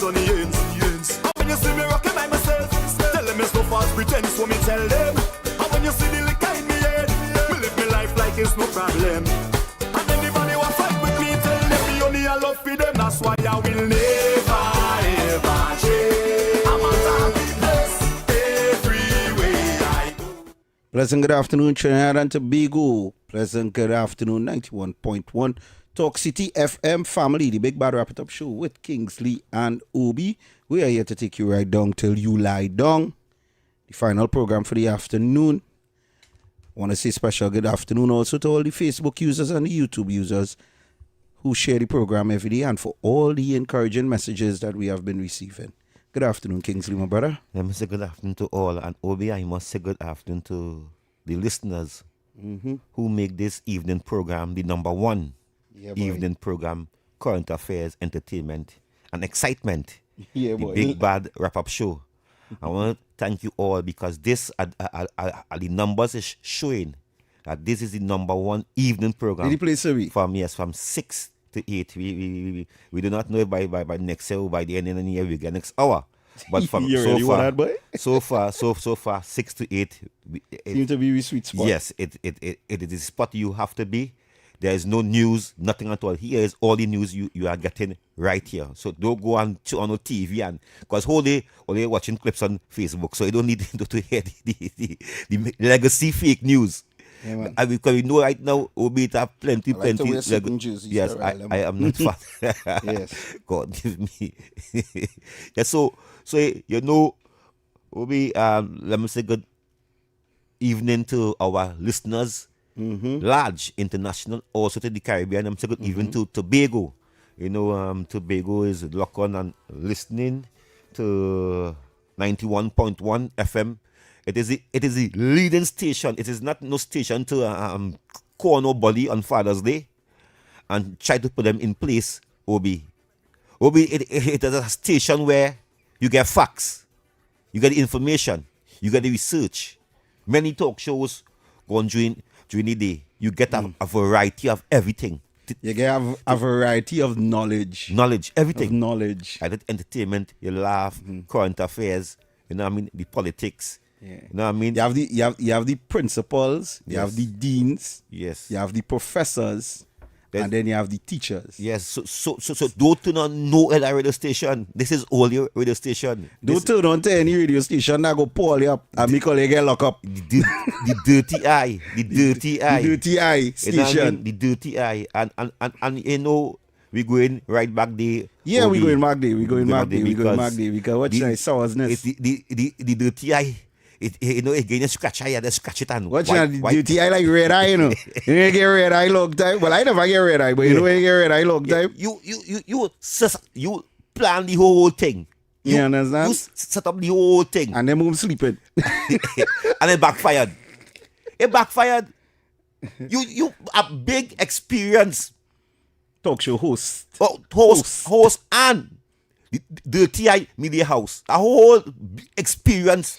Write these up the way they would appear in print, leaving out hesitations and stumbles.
on the ends. And when you see me rocking by myself, tell them it's no false pretense, so me tell them. And when you see the liquor in me head, me live me life like it's no problem. And anybody who fight with me, tell them me only a love for them. That's why I will never ever change. I'm a happiness every way I go. Pleasant good afternoon, Trinidad and Tobago. Pleasant good afternoon, 91.1 Talk City FM family, the Big Bad Wrap It Up Show with Kingsley and Obi. We are here to take you right down till you lie down. The final program for the afternoon. I want to say special good afternoon also to all the Facebook users and the YouTube users who share the program every day and for all the encouraging messages that we have been receiving. Good afternoon, Kingsley, my brother. I must say good afternoon to all. And Obi, I must say good afternoon to the listeners who make this evening program the number one evening program, current affairs, entertainment, and excitement. Yeah, the boy. Big Bad Wrap-Up Show. I want to thank you all because this, the numbers is showing that this is the number one evening program. Did you play Surrey? From 6 to 8. We do not know if by next year or by the end of the year we get next hour. But from You really want that, boy? so far 6 to 8. Seem to be a sweet spot. Yes, it is a spot you have to be. There is no news, nothing at all. Here is all the news you are getting right here. So don't go on TV and because whole day only watching clips on Facebook. So you don't need to hear the legacy fake news. Yeah, man. Because we know right now Obi have plenty. To wear certain jerseys Yes, to rally them I up. am not fan. Yes. God give me. Yeah, so you know, Obi, let me say good evening to our listeners. Large, international, also to the Caribbean. I'm saying good evening to Tobago. You know, Tobago is locked on and listening to 91.1 FM. It is the leading station. It is not no station to call nobody on Father's Day and try to put them in place. Obi, it is a station where you get facts, you get the information, you get the research. Many talk shows go on during the day. You get a variety of everything. You get a variety of knowledge. Everything. Of knowledge. I did entertainment, you laugh, current affairs, you know what I mean, the politics. Yeah. You know what I mean? You have the principals, you Yes. have the deans, Yes. you have the professors, and then you have the teachers. Yes. So don't turn on no other radio station. This is all your radio station. Don't turn on to any radio station that go pull you up and make all you get locked up. The dirty eye. The dirty eye. The dirty eye You know what I station. mean? The dirty eye. And you know, we're going right back there. Yeah, Obi. we going back there. We going back there. We going because back there because what's nice sourness. the dirty eye. You know, again, you scratch eye, they scratch it and What's the dirty eye like red eye, you know? You get red eye long time. Well, I never get red eye, but you know when you get red eye long time. You plan the whole thing. You understand? You set up the whole thing. And then move sleeping. And it backfired. You a big experience. Talk show host. Host and the Dirty Eye Media House. A whole experience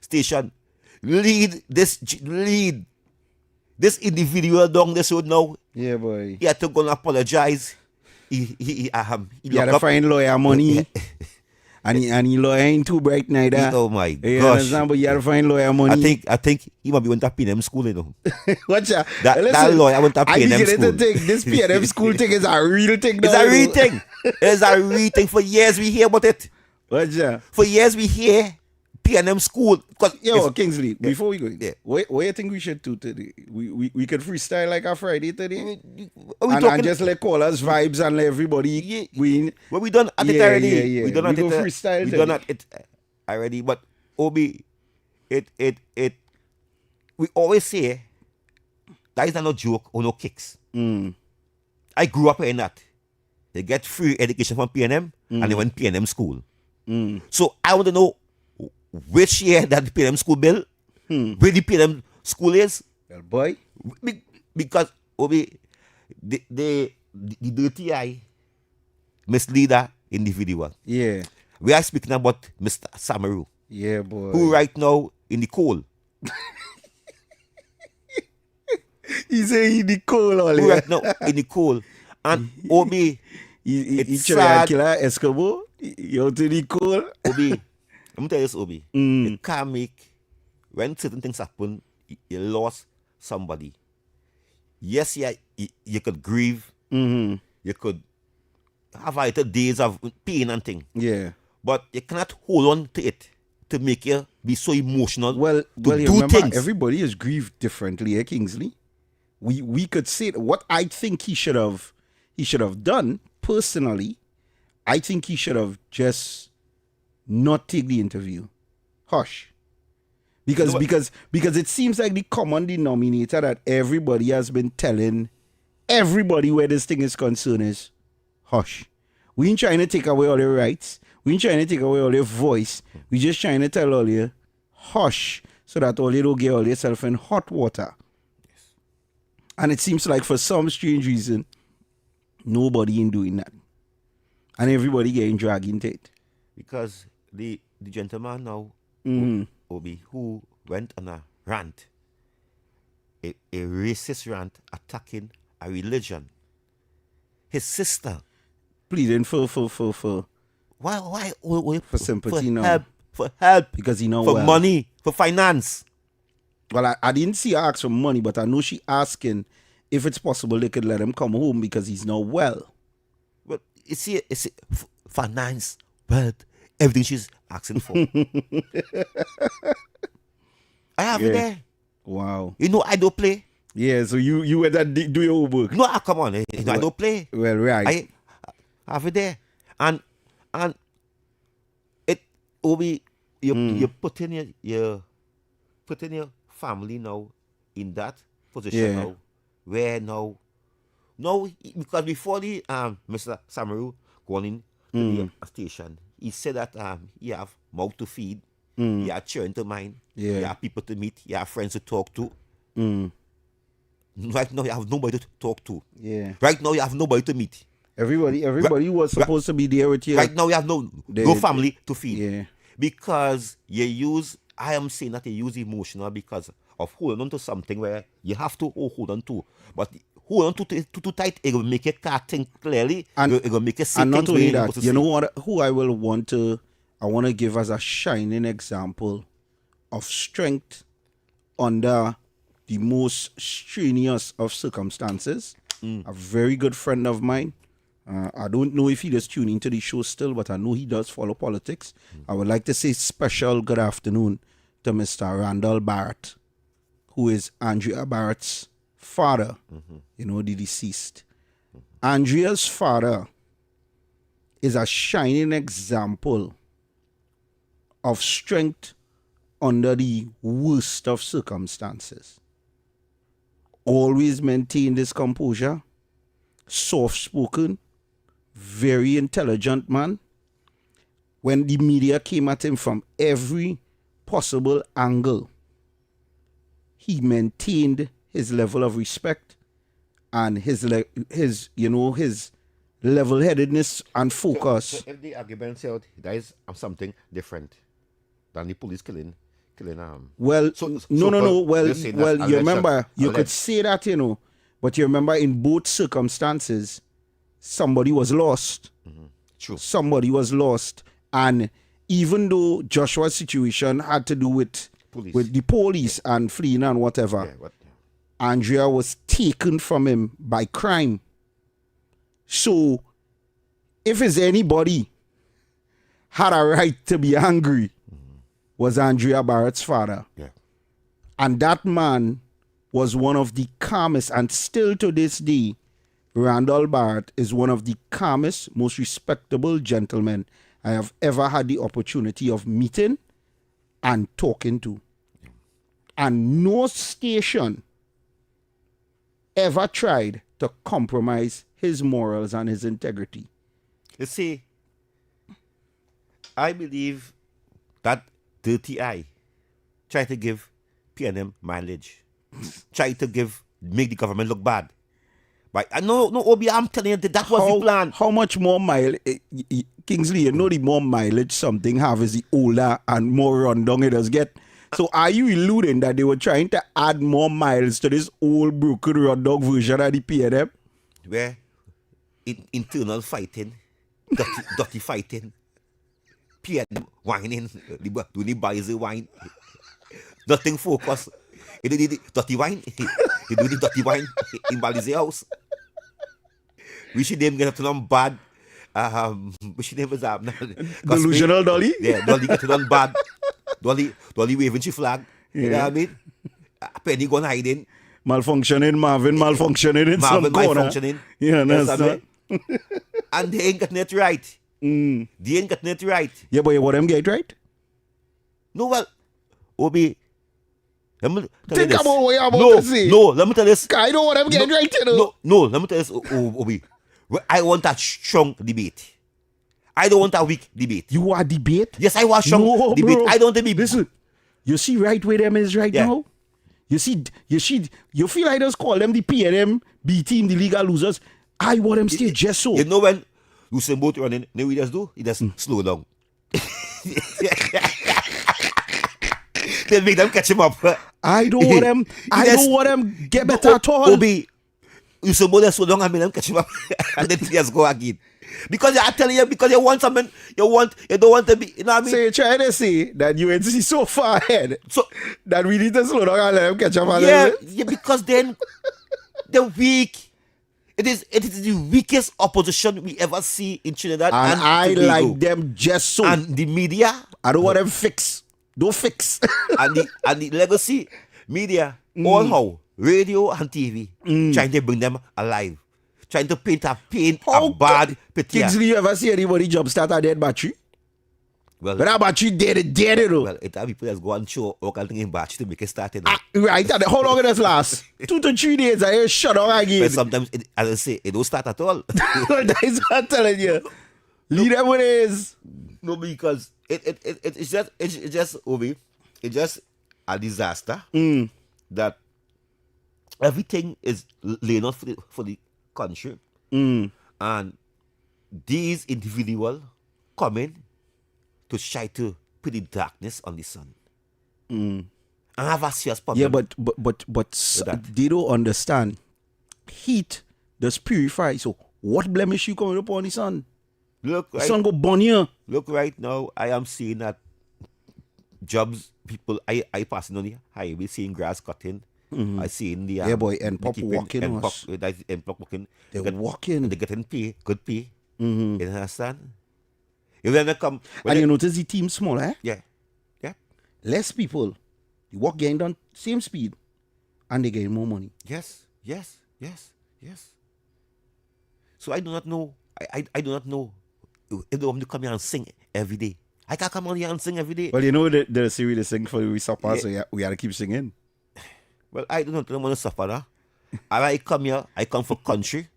station. Lead this individual down this road now. Yeah, boy. He had to go and apologize. He had to find lawyer money. and he lawyer ain't too bright neither. Oh my you gosh. understand? But you had to find lawyer money. I think he might be going to P&M school, you know. Watch out. That lawyer went to P&M school. This P&M school thing is a real thing. It's a real thing. It's a real thing. For years we hear about it. Watch out. For years we hear P&M school. Yo, Kingsley, before we go, what you think we should do today? We could freestyle like a Friday today? And just like callers vibes and let everybody win. Well, we done at it already. Yeah. We done We at go it. freestyle We today. done at it already. But Obi, we always say that is not a joke or no kicks. I grew up in that. They get free education from P&M and they went P&M school. So I want to know which year that the P&M school built, where the P&M school is. Well, boy. Because Obi, the dirty eye misleader individual. Yeah. We are speaking about Mr. Samaru, Yeah, boy. who right now in the coal. He say he the coal all Who here. right now in the coal. And Obi, It's try and sad. kill Escobar. You to the cool. Obi, let me tell you this, Obi. You can't make, when certain things happen, you lost somebody. Yes, yeah, you could grieve. You could have either days of pain and thing. Yeah. But you cannot hold on to it to make you be so emotional Well, to you do remember, things. everybody is grieved differently, Kingsley. We could say what I think he should have done personally. I think he should have just not take the interview. Hush. Because No, but- because it seems like the common denominator that everybody has been telling everybody where this thing is concerned is hush. We ain't trying to take away all your rights. We ain't trying to take away all your voice. We just trying to tell all you hush so that all you don't get all yourself in hot water. And it seems like for some strange reason, nobody ain't doing that. And everybody getting dragged into it. Because the gentleman now, Obi, who went on a rant, a racist rant attacking a religion. His sister. Pleading for Why For sympathy now. help, for help, because he know for well. money, for finance. Well, I didn't see her ask for money, but I know she asking if it's possible they could let him come home because he's not well. But it's finance, but everything she's asking for. I have it there. Wow. You know I don't play. Yeah, so you went and do your homework. No, come on, you know, I don't play. Well, right. I have it there, and it will be you putting your family now in that position Yeah. now, where now because before the Mr. Samaru going in to the station, he said that you have mouth to feed, you have children to mind, you Yeah. have people to meet, you have friends to talk to. Right now you have nobody to talk to. Yeah. Right now you have nobody to meet. Everybody was supposed to be there with you. Right now you have no family to feed. Yeah. Because I am saying that you use emotional because of holding on to something where you have to hold on to. But hold on to too tight, it will make you can't think clearly. And- it will make you see And not things only where you're that, supposed to you know see. what? Who I want to give as a shining example of strength under the most strenuous of circumstances. A very good friend of mine. I don't know if he does tune into the show still, but I know he does follow politics. I would like to say special good afternoon to Mr. Randall Barrett, who is Andrea Barrett's father, the deceased. Andrea's father is a shining example of strength under the worst of circumstances. Always maintained his composure, soft-spoken, very intelligent man. When the media came at him from every possible angle, he maintained his level of respect and his level-headedness and focus. So if the argument said that is something different than the police killing Well, So- no. so, Well, you're saying well, that's you alleged- remember, you could alleged. say that, but you remember in both circumstances, somebody was lost. True. Somebody was lost. And even though Joshua's situation had to do with the police and fleeing and whatever, Yeah, Andrea was taken from him by crime. So, if it's anybody had a right to be angry, was Andrea Barrett's father. yeah. And that man was one of the calmest, and still to this day, Randall Barrett is one of the calmest, most respectable gentlemen I have ever had the opportunity of meeting and talking to. And no station ever tried to compromise his morals and his integrity. You see, I believe that dirty eye try to give PNM mileage, try to make the government look bad. But no, Obi, I'm telling you that was the plan. How much more mileage, Kingsley, you know the more mileage something have is the older and more rundown it does get. So are you alluding that they were trying to add more miles to this old broken rundown version of the PNM? Where internal fighting, dirty fighting, PM whining, do the buys the wine, nothing focus. He did the dirty wine, he do the dirty wine in Bali's house. We should name get to them bad. We should name that Delusional Dolly? Yeah, Dolly get to them bad. Dolly waving she flag. You know what I mean? Penny gone hiding. Marvin malfunctioning in some corner. Malfunctioning. Yeah, understand? And they ain't getting it right. They ain't getting it right. Yeah, but you want them get it right? No, well, Obi, let me tell Think you this. about what you're about to say. No, let me tell you this. I don't want them get it right, you know. No, let me tell you this, Obi. I want a strong debate. I don't want a weak debate. You want debate? Yes, I want strong debate. Bro. I don't want to be... Listen, you see right where them is right now? You feel like just call them the PNM, B team, the legal losers. I want them stay just so. You know when Usain Bolt running, you know what he does do? He just slow down. They make them catch him up. I don't want them. I don't want them get better at all. Obi, Usain Bolt slow down and make them catch him up, and then just go again. Because I'm telling you, because you want something, you don't want to be, you know what I mean? So you're trying to say that you see so far ahead, so that we need to slow down and let them catch up. Yeah, because then they're weak. It is the weakest opposition we ever see in Trinidad and I Tobago. like them just so. And the media, I don't want them fix. Don't fix. and the legacy media, all how radio and TV, trying to bring them alive, trying to paint a bad picture. Kingsley, you ever see anybody jumpstart a dead battery? Well, but that battery dead, you know. Well, it have people that's go and show all kind of thing in battery to make it start. Right, and how long it does last? 2 to 3 days, I shut down again. But sometimes, as I say, it don't start at all. That is what I'm telling you. Leave them what it is. No, because it's just Obi, it's just a disaster that everything is laying out for the country, and these individuals come in to try to put the darkness on the sun. And have a serious problem. Yeah, but they don't understand. Heat does purify. So what blemish you coming upon the sun? Look, the sun go burn you. Look, right now, I am seeing that jobs, people, I passing on the highway, seeing grass cutting. I seeing the and pop walking. Walking. They're walking. They're getting pay, good pay. You understand? You then come, and you notice the team small, eh? Yeah. Less people. The work getting done same speed, and they getting more money. Yes. So I do not know. I do not know if they want to come here and sing every day. I can't come on here and sing every day. Well, you know the series they sing for we suffer, so we have to keep singing. Well, I don't want to suffer. Huh? I come here, I come for country.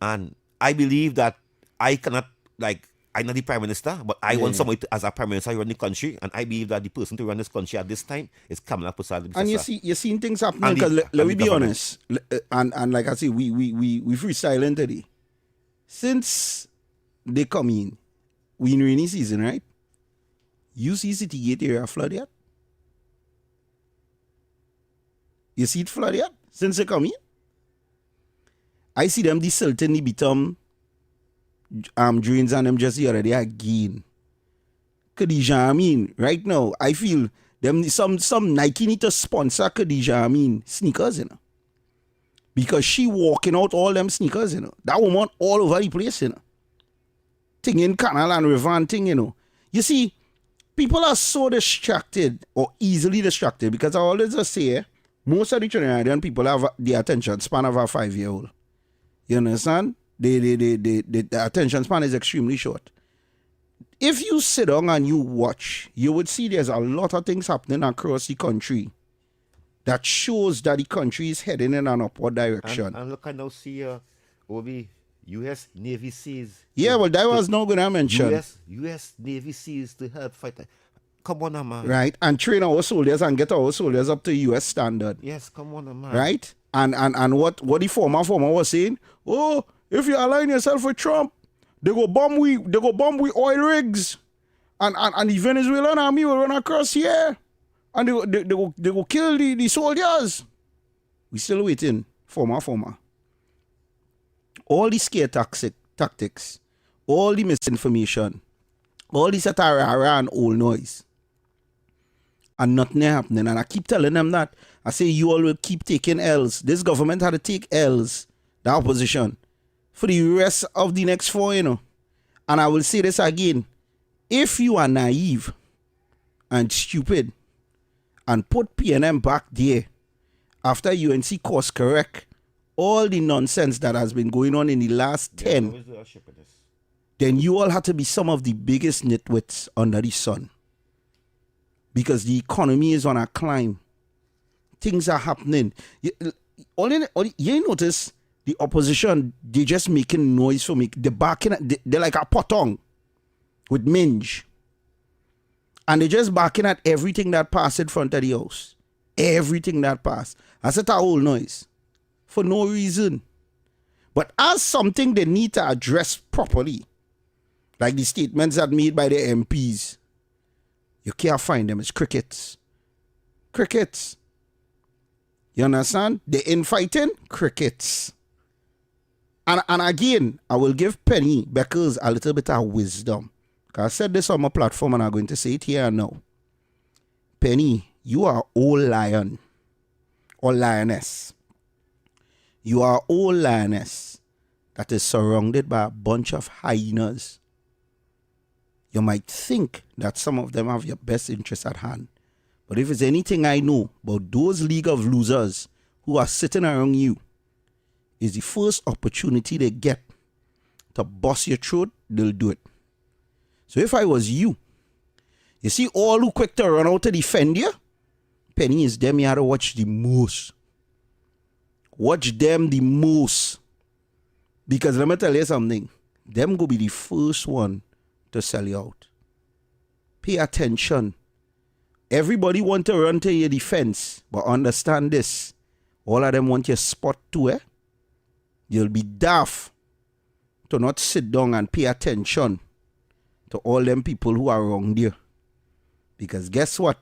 And I believe that I cannot, I'm not the prime minister, but I want somebody as a prime minister to run the country. And I believe that the person to run this country at this time is Kamala Prasad. And you're seeing things happening, because let me be honest. And like I say, we freestyling today. Since they come in, we in rainy season, right? You see City Gate area flood yet? You see it flood yet? Since they come in? I see them desilting the bottom drains and them just here already again. Khadija Amin, right now, I feel them some Nike need to sponsor Khadija Amin sneakers, you know. Because she walking out all them sneakers, you know. That woman all over the place, you know. Thing in Canal and River and thing, you know. You see, people are so distracted or easily distracted, because I always just say, most of the Trinidadian people have the attention span of a 5-year-old. You understand? The attention span is extremely short. If you sit down and you watch, you would see there's a lot of things happening across the country that shows that the country is heading in an upward direction. And look, I now see Obi, U.S. Navy SEALs. Yeah, well, that was not going to mention. U.S. Navy SEALs to help fight. Come on, man. Right, and train our soldiers and get our soldiers up to U.S. standard. Yes, come on, man. Right, and what the former was saying? Oh, if you align yourself with Trump, they go bomb we oil rigs, and the Venezuelan army will run across here, and they go kill the soldiers. We still waiting, former. all the scare tactics, all the misinformation, all this atara and old noise, and nothing happening. And I keep telling them that. I say, you all will keep taking L's. This government had to take L's, the opposition, for the rest of the next 4, And I will say this again. If you are naive and stupid and put PNM back there after UNC course correct all the nonsense that has been going on in the last 10, then you all have to be some of the biggest nitwits under the sun. Because the economy is on a climb. Things are happening. You notice the opposition, they just making noise for me. They're barking, they're like a potong with minge. And they're just barking at everything that passed in front of the house. Everything that passed. That's a whole noise. For no reason. But as something they need to address properly, like the statements that made by the MPs, you can't find them. It's crickets. Crickets. You understand? The infighting, crickets. And again, I will give Penny Beckers a little bit of wisdom. Because I said this on my platform and I'm going to say it here and now. Penny, you are old lion or lioness. You are old lioness that is surrounded by a bunch of hyenas. You might think that some of them have your best interest at hand. But if it's anything I know about those league of losers who are sitting around you, is the first opportunity they get to bust your throat, they'll do it. So if I was you see all who quick to run out to defend you, Penny, is them you have to watch the most. Watch them the most. Because let me tell you something. Them go be the first one to sell you out. Pay attention. Everybody want to run to your defense, but understand this. All of them want your spot too, You'll be daft to not sit down and pay attention to all them people who are wrong there. Because guess what?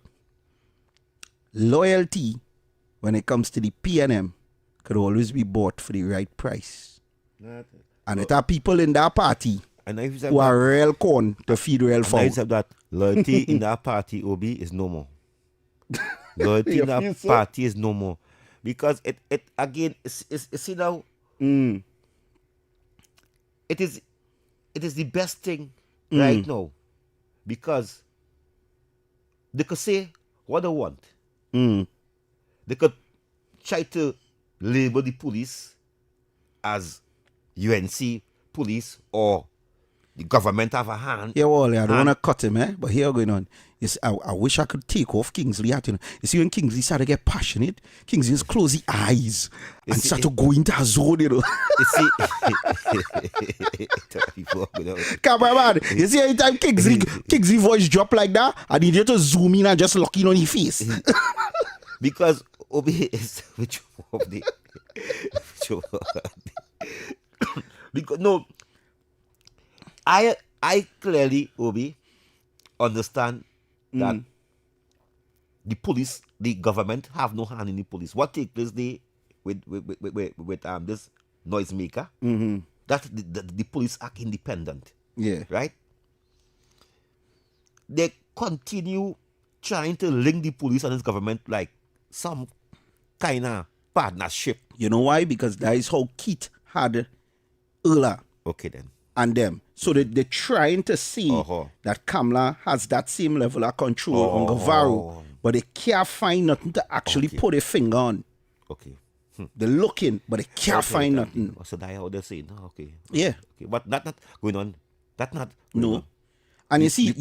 Loyalty, when it comes to the PNM, could always be bought for the right price. And it are people in that party who are real corn to feed real fowl. And that loyalty in that party, Obi, is no more. Loyalty in that party is no more. Because it again, see now, it is the best thing right now. Because they could say what they want. They could try to label the police as UNC police or the government have a hand. Yeah, well, I don't want to cut him, but here going on. I wish I could take off Kingsley. You see, when Kingsley started to get passionate, Kingsley just close the eyes and start to go into a zone, You see, cameraman, you see, anytime Kingsley voice drop like that, I need you to zoom in and just lock in on his face. Because Obi is which of the because no, I clearly, Obi, understand that the police, the government have no hand in the police. What takes place there with this noisemaker, that the police act independent. Yeah. Right? They continue trying to link the police and this government like some kind of partnership. You know why? Because that is how Keith had Ula. Okay then. And them. So they're trying to see that Kamala has that same level of control on Guevara, but they can't find nothing to actually put a finger on. Okay. They're looking, but they can't find nothing. So that's how they're saying. Oh, okay. Yeah. Okay. But that not going on. That not going No. on. And you see,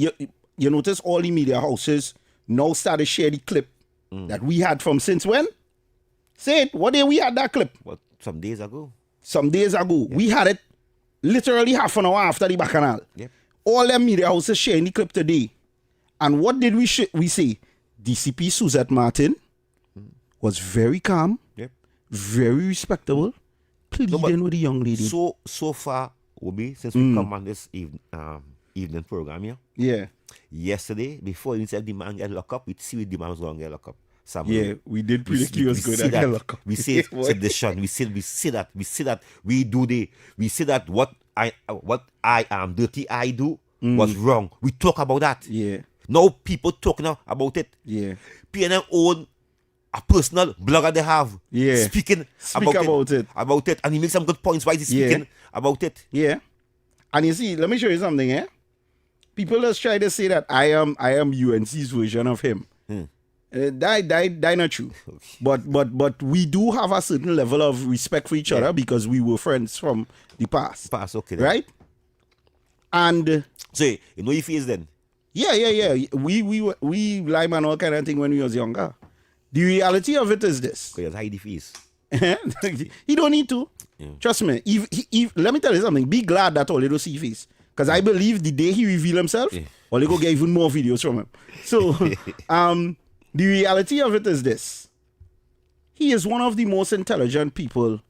you notice all the media houses now start to share the clip that we had from since when? Say it. What day we had that clip? What, some days ago? Some days ago. Yeah. We had it literally half an hour after the Bacchanal. Yep. All them media houses sharing the clip today. And what did we say? DCP Suzette Martin was very calm, very respectable, pleading with the young lady. So far, Obi, since we come on this evening program here. Yeah. Yesterday, before he said the man get locked up, we see the man was going to get locked up. Yeah, we did predict he was going see to that. helicopter. We say Boy. sedition. We say that. We say that what I am dirty I do was wrong. We talk about that. Yeah. Now people talk now about it. Yeah. PNM own a personal blogger they have. Yeah. Speak about it. About it. And he makes some good points why he's speaking about it. Yeah. And you see, let me show you something, eh? People just try to say that I am UNC's version of him. That not true. But we do have a certain level of respect for each other because we were friends from the past. Okay. Then. Right? And so you know your face then? Yeah. We lie man all kind of thing when we was younger. The reality of it is this. Because hide the face. He don't need to. Yeah. Trust me. Let me tell you something. Be glad that all little see face. Because I believe the day he reveal himself, all they go get even more videos from him. So the reality of it is this. He is one of the most intelligent people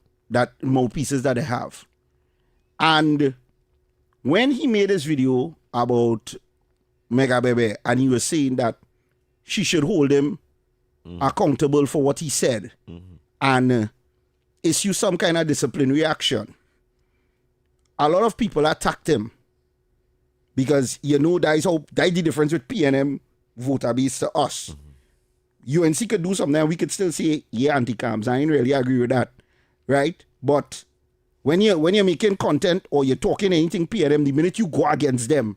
mouthpieces that they have. And when he made this video about Mega Bebe and he was saying that she should hold him accountable for what he said and issue some kind of disciplinary action, a lot of people attacked him because that's the difference with PNM voter base to us. UNC could do something and we could still say, yeah, anti-cams. I ain't really agree with that. Right? But when you're making content or you're talking anything PNM, the minute you go against them,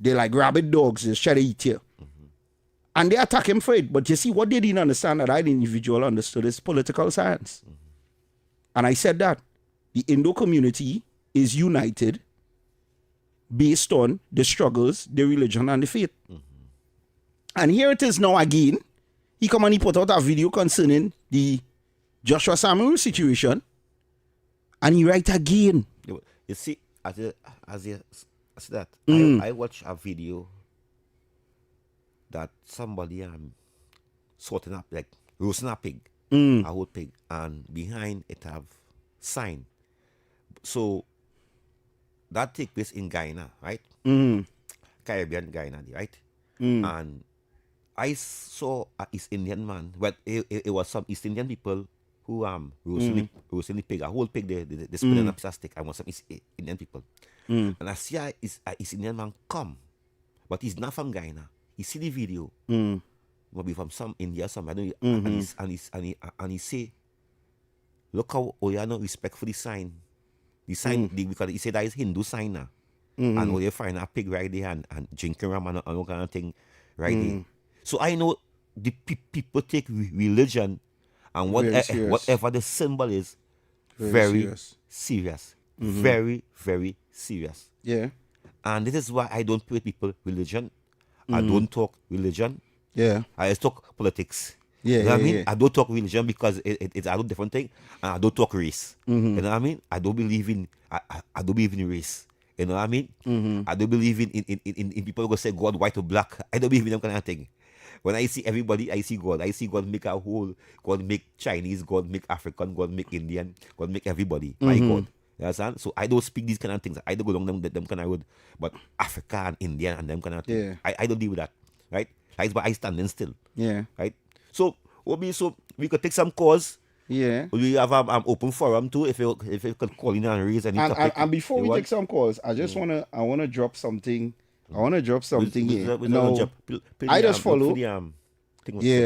they're like rabid dogs, just try to eat you. And they attack him for it. But you see, what they didn't understand that I, the individual, understood is political science. And I said that the Indo community is united based on the struggles, the religion, and the faith. And here it is now again. He come and he put out a video concerning the Joshua Samuel situation. And he write again. You see, as you see that, I watched a video that somebody sorting up, like roasting a pig, a whole pig, and behind it have sign. So that take place in Guyana, right? Caribbean Guyana, right? And I saw a East Indian man. Well, it was some East Indian people who roasting the pig, a whole pig. They split on a piece of stick. I want some East Indian people, and I see a East Indian man come, but he's not from Guyana. He see the video, maybe from some India, some I don't know, and he say, look how Oyano respect for the sign. The sign because he said that is Hindu sign now. And when you find a pig right there and drinking rum and all kind of thing right there. So I know the people take religion and whatever the symbol is very serious. Very, very serious. Yeah. And this is why I don't play with people religion. I don't talk religion. Yeah. I just talk politics. Yeah, you know what I mean? yeah. I don't talk religion because it's a different thing, and I don't talk race. You know what I mean? I don't believe in I don't believe in race. You know what I mean? I don't believe in people who say God white or black. I don't believe in them kind of thing. When I see everybody, I see God. I see God make a whole. God make Chinese. God make African. God make Indian. God make everybody. My God. You understand? So I don't speak these kind of things. I don't go down them kind of road. But Africa and Indian and them kind of thing. Yeah. I don't deal with that. Right? That's why I standing still. Yeah. Right? So we could take some calls. Yeah. We have open forum too if you could call in and raise any topic. And before we take some calls, I just wanna drop something. I wanna drop something here. No, I just follow. Yeah,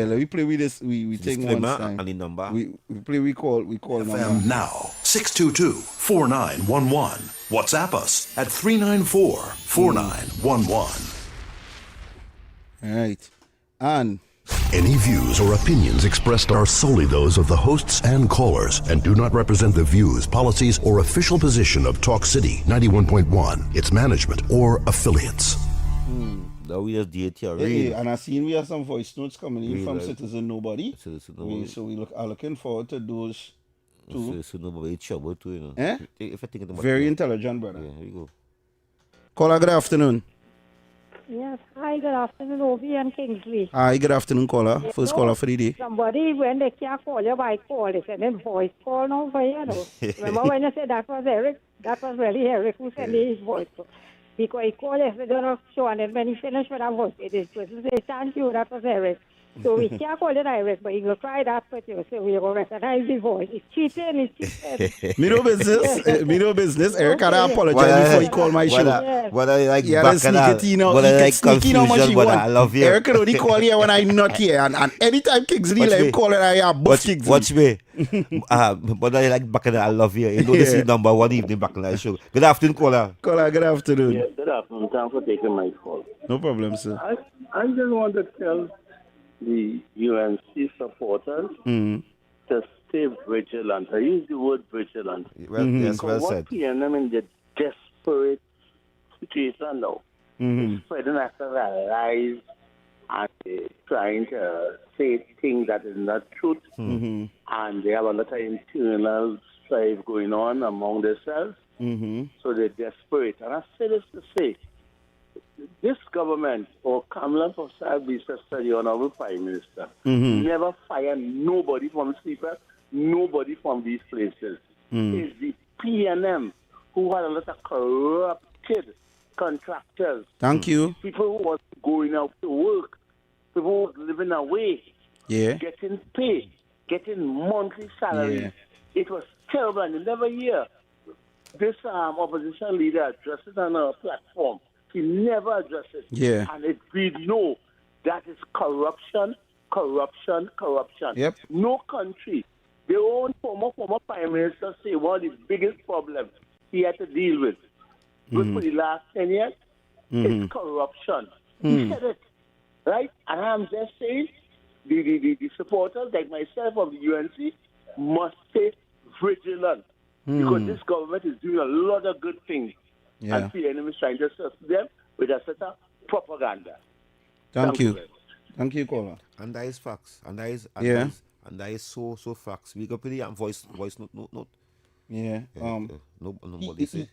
let me play with this. We take one time. And the number. We play. We call FM number now 622-4911. WhatsApp us at 394-4911. All right, and Any views or opinions expressed are solely those of the hosts and callers and do not represent the views, policies, or official position of Talk City 91.1, its management, or affiliates. That we just did here, hey, and I seen we have some voice notes coming in from like, Citizen Nobody. So we are looking forward to those too. Citizen Nobody trouble too, you know. Eh? If I think about Very intelligent, brother. Yeah, here you go. Caller, good afternoon. Yes. Hi, good afternoon, Obi and Kingsley. Hi, good afternoon, caller. First caller for the day. Somebody, when they can't call you by call, they send a voice call now for you. Know. Remember when you said that was Eric? That was really Eric who sent his voice call. Because he called yesterday on a show, and then when he finished with that voice, this person said, thank you, that was Eric. So we can't call it direct, but you go try that with you. So we go recognize the voice. It's cheating, it's cheating. Me no business. Me no business. Eric, I Okay. apologize before you call my show. What I like He had to sneak it in. He can sneak in how much he but want. I love you. Eric can only call here when I'm not here. And anytime Kingsley Watch let me. him call it, I have both Kingsley. Watch me. But I like Bacana, I love you. You know this is number one evening Bacana show. Good afternoon, caller. Caller, good afternoon. Yes, good afternoon. Thanks for taking my call. No problem, sir. I just want to tell the UNC supporters to stay vigilant. I use the word vigilant. Well, yes, well Because said. what PNM in the desperate situation now is spreading after their lies and trying to say things that is not truth. And they have a lot of internal strife going on among themselves. So they're desperate. And I say this to say, this government or Kamala Prasad Visa Study Honorable Prime Minister never fire nobody from sleeper, nobody from these places. It's the PNM who had a lot of corrupted contractors. Thank you. People who was going out to work, people who was living away, Yeah. getting paid, getting monthly salaries. Yeah. It was terrible, and you never hear this opposition leader address it on a platform. He never addressed it. Yeah. And we know that is corruption, corruption, corruption. Yep. No country, their own former prime minister say one of the biggest problems he had to deal with for the last 10 years is corruption. He said it, right? And I'm just saying, the supporters like myself of the UNC must stay vigilant because this government is doing a lot of good things. Yeah. And the enemy is trying to assist them with a set of propaganda. Thank you. very much. Thank you, caller. And that is facts. And that is Yeah. and that is so facts. We go pretty voice note. Yeah. Nobody say.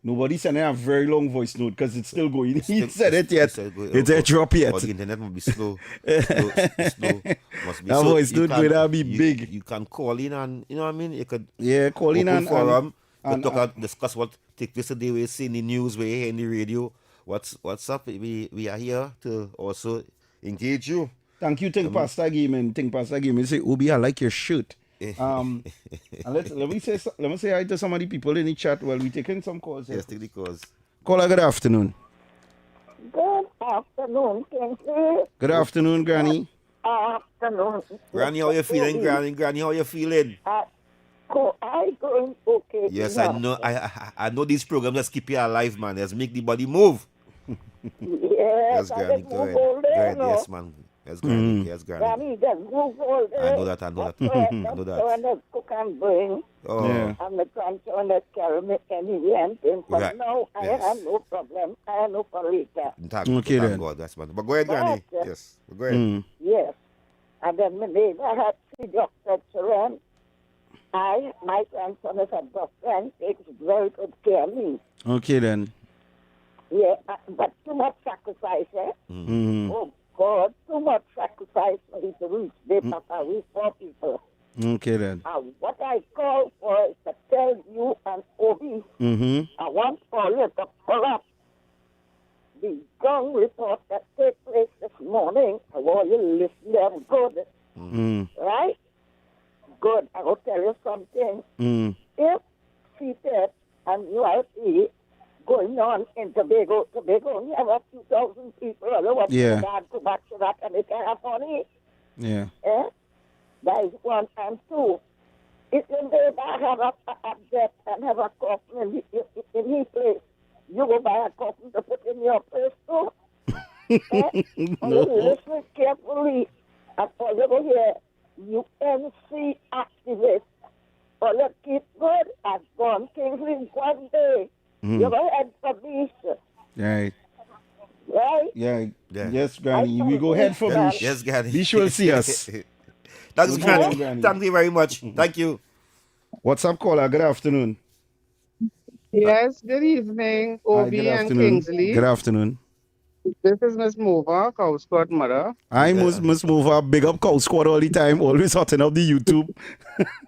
Nobody sending a very long voice note because it's still going. He Still- said it yet. still going. It ain't drop yet. Or the internet must be slow. slow. Must be That so voice you note can- will be you- big. You can call in and you know what I mean. You could Yeah, call in open forum. and Talk out, discuss what take place today. We see in the news, we hear in the radio. What's up? We are here to also engage you. thank you, Think Pastor Game. Think Pastor Game. Say, Obi, I like your shirt. And let me say hi to some of the people in the chat while we taking some calls. Here. Yes, take the cause. Caller, good afternoon. Good afternoon, Kingsley. Good afternoon, Granny. Afternoon. Granny, how you feeling? Granny, how you feeling? I going okay. Yes, I know. I know these programs just keep you alive, man. Just make the body move. Yes, Yes, Granny. Go ahead. Go ahead. Yes, man. Yes, Granny. Yes, Granny. Granny, just move all day. I know that. I know that. When the cook and bring, Oh, Yeah. and the grandson that carry me anywhere and things. But Right. now I Yes. have no problem. I have no for later. thank then. God. That's man. But go ahead, Granny. But, Yes. Go ahead. Yes. And then my neighbor had 3 doctor children. My grandson is a doctor and takes very good care of me. Okay, then. Yeah, but too much sacrifice, eh? Oh, God, too much sacrifice for me to reach the Papa. We poor people. Okay, then. What I call for is to tell you and Obi, I want all you to pull up the gun report that took place this morning. I want you to listen to them good. Right? Good. I will tell you something. If seated and UIP going on in Tobago only have a few thousand people. I don't want Yeah. to go back to that and they can't have money. Yeah. Eh? That is one. And two, if your neighbor have a debt and have a coffin in his place, you go buy a coffin to put in your place too. Eh? No. Listen carefully. And all you go here, UNC activists, all you keep good as gone Kingsley one day. You go head for beach. Right. Right? Yeah. Yeah. Yes, Granny. We go head for Yes, Bish. Yes, Granny. Bish will see us. Thanks, Good Granny. morning, Granny. Thank you very much. Thank you. What's up, caller? Good afternoon. Yes, good evening, Hi, Obi good and afternoon. Kingsley. Good afternoon. This is Miss Mova, Cow Squad mother. I must move up, big up Cow Squad all the time, always hotting up the YouTube.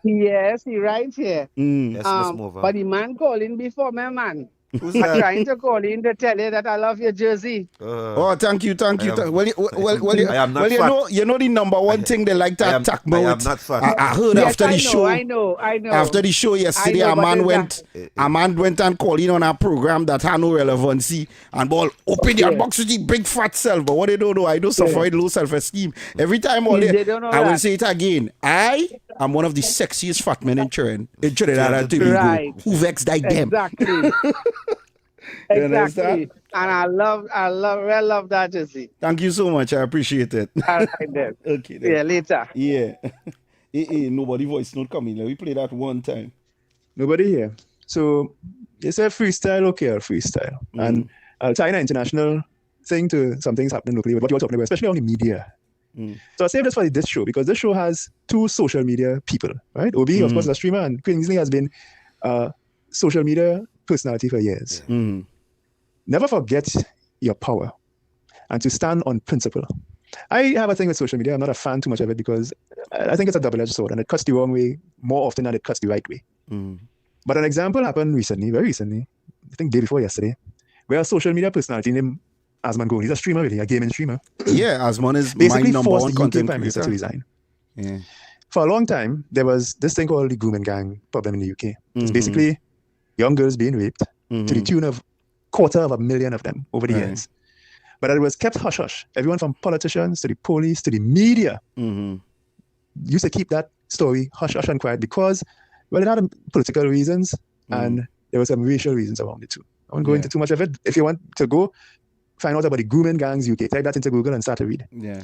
Yes, he right here. Yes, Miss Mova. But the man calling before my man. Who's I'm that? trying to call in to tell you that I love your jersey. Oh, thank you. I am- I am not fat. you know the number one thing they like to I am- attack me I am with. not fat. I heard Yes, after the show. I know. After the show yesterday, I know, a but man is went and called in on a program that had no relevancy and ball open your Yeah. box with the big fat self. But what they don't know, I do suffer with low self-esteem. Every time They don't know I will that. say it again. I am one of the sexiest fat men in Trinidad and Tobago. Right. Who vexed like them? Exactly. You understand? Exactly. And I love that jersey. Thank you so much. I appreciate it. All right then. Okay. Then. Yeah, later. Yeah. Nobody voice not coming. Let me play that one time. Nobody here. So it's a freestyle, okay, or freestyle. And I'll tie an international thing to some things happening locally with what you're talking about, especially on the media. So I'll save this for this show because this show has two social media people, right? Obi, of course, is a streamer, and Kingsley has been a social media personality for years. Never forget your power and to stand on principle. I have a thing with social media. I'm not a fan too much of it because I think it's a double-edged sword and it cuts the wrong way more often than it cuts the right way. But an example happened recently, very recently, I think day before yesterday, where a social media personality named Asman Gold, he's a streamer really, a gaming streamer. Yeah, Asman is basically my number forced one the UK content Prime Minister to creator. resign. Yeah. For a long time, there was this thing called the grooming gang problem in the UK. It's basically young girls being raped to the tune of 250,000 of them over the years. But it was kept hush-hush. Everyone from politicians to the police to the media used to keep that story hush-hush and quiet because, well, it had political reasons and there were some racial reasons around it too. I won't go into too much of it. If you want to go find out about the grooming gangs UK, type that into Google and start to read. Yeah.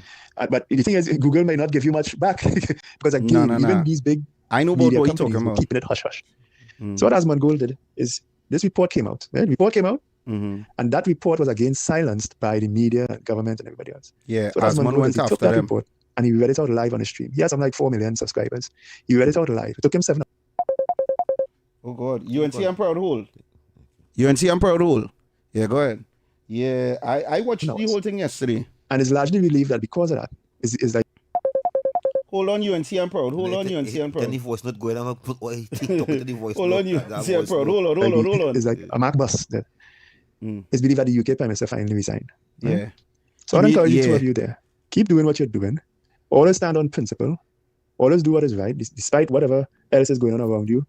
But the thing is, Google may not give you much back because again, even these big I know about media what you're companies talking were about. keeping it hush-hush. So what Asman Gold did is this report came out. Right? Report came out, and that report was again silenced by the media, government, and everybody else. Yeah, So what Asman Asman Gold went did, he took after that them. report and he read it out live on the stream. He has something like 4 million subscribers. He read it out live. It took him 7 Oh God, UNC and Proud Hole. UNC and Proud Hole. Yeah, go ahead. Yeah, I watched the whole thing yesterday. and it's largely believed that because of that, is like Hold on, UNC and Proud. Hold on, UNC and Then the Proud. voice not going on. Put TikTok into the voice. Hold on, note. That UNC and voice Proud. note. Hold on. it's like a Mac bus that it's believed that the UK Prime Minister finally resigned. Right? Yeah. So I'd encourage you two Yeah. of you there. Keep doing what you're doing. Always stand on principle. Always do what is right, despite whatever else is going on around you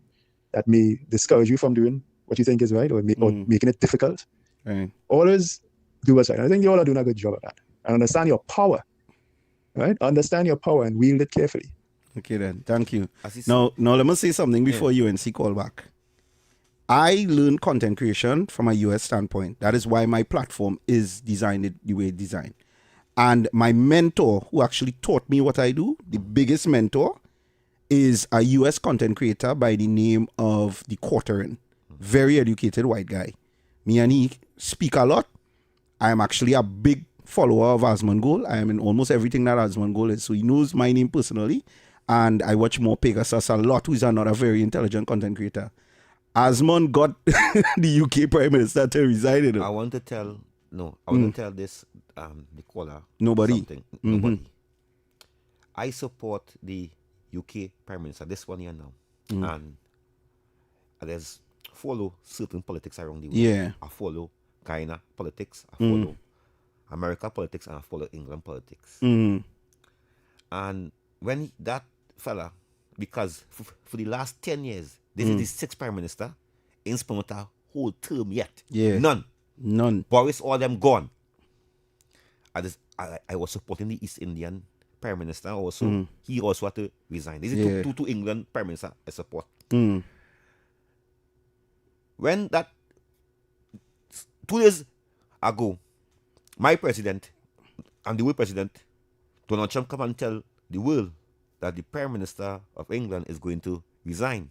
that may discourage you from doing what you think is right or making it difficult. Right. Always do what's right. I think you all are doing a good job of that. And understand your power. Right? Understand your power and wield it carefully. Okay then. Thank you. As he Now let me say something before UNC call back. I learned content creation from a US standpoint. That is why my platform is designed the way it's designed. And my mentor, who actually taught me what I do, the biggest mentor, is a US content creator by the name of The Quarterin. Very educated white guy. Me and he speak a lot. I am actually a big follower of Asman Gold. I am in almost everything that Asman Gold is. So he knows my name personally. And I watch more Pegasus a lot, who is another very intelligent content creator. Asman got the UK Prime Minister to resign. You know. I want to tell this the caller Nobody. something. Nobody. I support the UK Prime Minister, this one here now. And there's follow certain politics around the world. Yeah. I follow Guyana politics, I follow America politics, and I follow England politics. And when that fella, because for the last 10 years, this is the sixth Prime Minister, ain't spent a whole term yet. Yeah. None. Boris, all them gone. I was supporting the East Indian Prime Minister also. He also had to resign. This is two England Prime Minister I support. When that 2 years ago, my president and the world president, Donald Trump, come and tell the world that the Prime Minister of England is going to resign.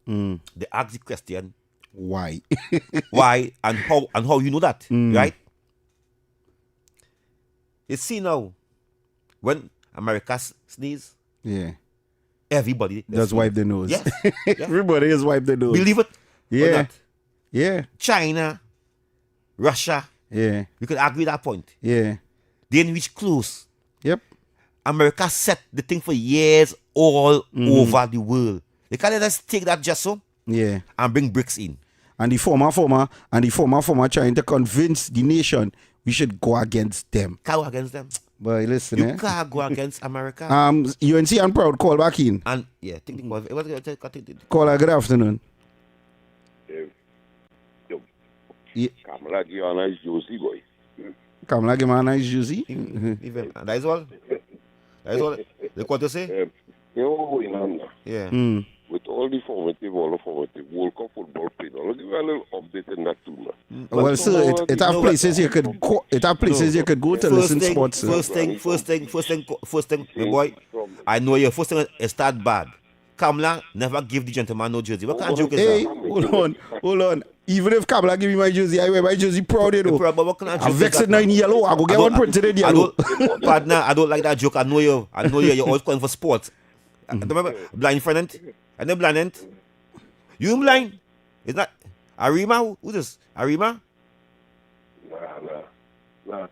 They ask the question, Why? why and how you know that, right? You see now, when America sneeze, Yeah. everybody Just wipe the nose. Yes. Everybody has wiped the nose. Believe it or Yeah. not. Yeah. China, Russia, Yeah. we could agree that point. Yeah. They didn't reach close. Yep. America set the thing for years all over the world. They can't just take that just so Yeah. and bring BRICS in. and the former trying to convince the nation we should go against them. Can't go against them. But listen, You can't go against America. UNC and Proud call back in. And yeah, think about it. Caller, good afternoon. Yeah. Kamala give a nice juicy boy. Kamala give a nice juicy. Even that is all. That is all. Look what to say. You know what going on now? Yeah. With all the formative, World Cup football played. I'll give you a little update in that too now. Well, sir, it have places you could go. It have places you could go to listen sports. Sir. First thing, my boy. I know your first thing is start bad. Kamala never give the gentleman no jersey. What kind of joke is Hey, that? hold on. Even if Kamala give me my jersey, I wear my jersy proud, you know. But what kind of joke I is vex that, it now in yellow. I go get one printed in yellow. Partner, I don't like that joke. I know you. You're always calling for sports. Remember, blind friend? I know blind. You blind? Is that Arima? Who's this? Arima? Nah.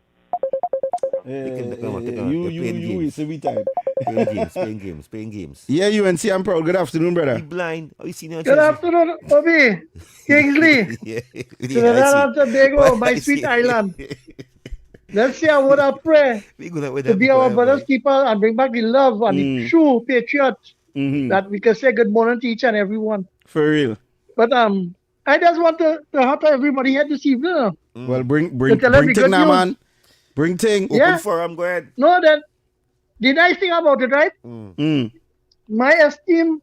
You waste every time. Playing games. Yeah, UNC and Proud. Good afternoon, brother. He blind. How you seen him? Good afternoon, Obi. Kingsley. Yeah. Trinidad and Tobago, my sweet island. Let's say a word of prayer to be our brother's keeper and bring back the love and the true patriot that we can say good morning to each and everyone. For real. But I just want to help everybody here this evening. Well, bring tell them the thing good now, news. man. Bring thing. Yeah. Open forum, go ahead. No, then the nice thing about it, right? My esteemed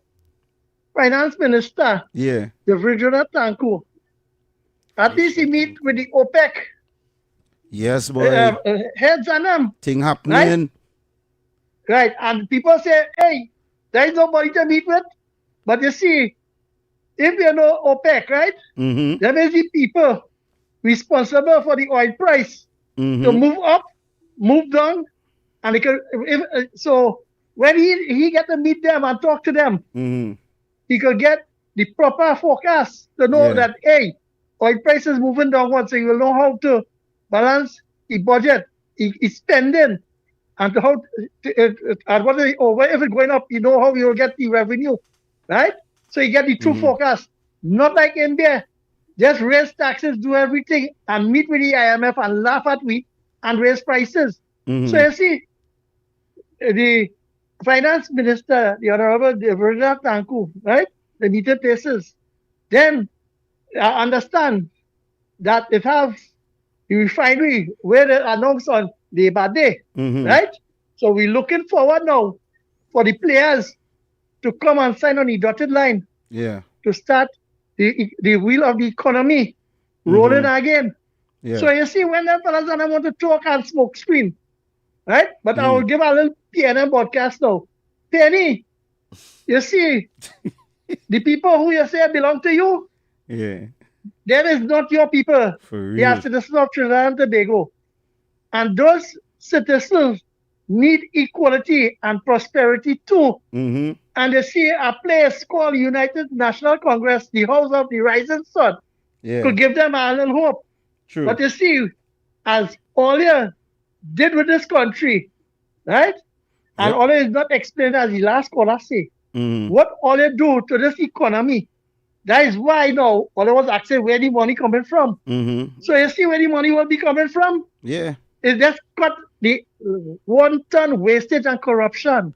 finance minister, Yeah. the Virginia Tanku, at least he meet with the OPEC Yes, boy. heads and them. Thing happening. Right, and people say, hey, there is nobody to meet with. But you see, if you know OPEC, right, there is the people responsible for the oil price to move up, move down, and they can, so when he get to meet them and talk to them, he could get the proper forecast to know that, hey, oil price is moving downward, so you will know how to balance the budget, his spending, and to how and what if it's going up, you know how you will get the revenue, right? So you get the true forecast. Not like India, just raise taxes, do everything, and meet with the IMF and laugh at me and raise prices. So you see, the finance minister, the Honorable Virginia Tanku, right? The meter places. Then I understand that it have the refinery where they announced on Labor Day, right? So we're looking forward now for the players to come and sign on the dotted line to start the wheel of the economy rolling again. So you see, when them fellas and I want to talk and smoke screen, right? But I will give a little PNM broadcast now. Penny, you see, the people who you say belong to you, there is not your people. They are citizens of Trinidad and Tobago. And those citizens need equality and prosperity too. And you see a place called United National Congress, the House of the Rising Sun, could give them a little hope. True. But you see, as Olia did with this country, right? And Olia is not explained as the last caller say. What Olia do to this economy, that is why now Olia was asking where the money coming from. So you see where the money will be coming from? It's just cut the wanton wastage and corruption.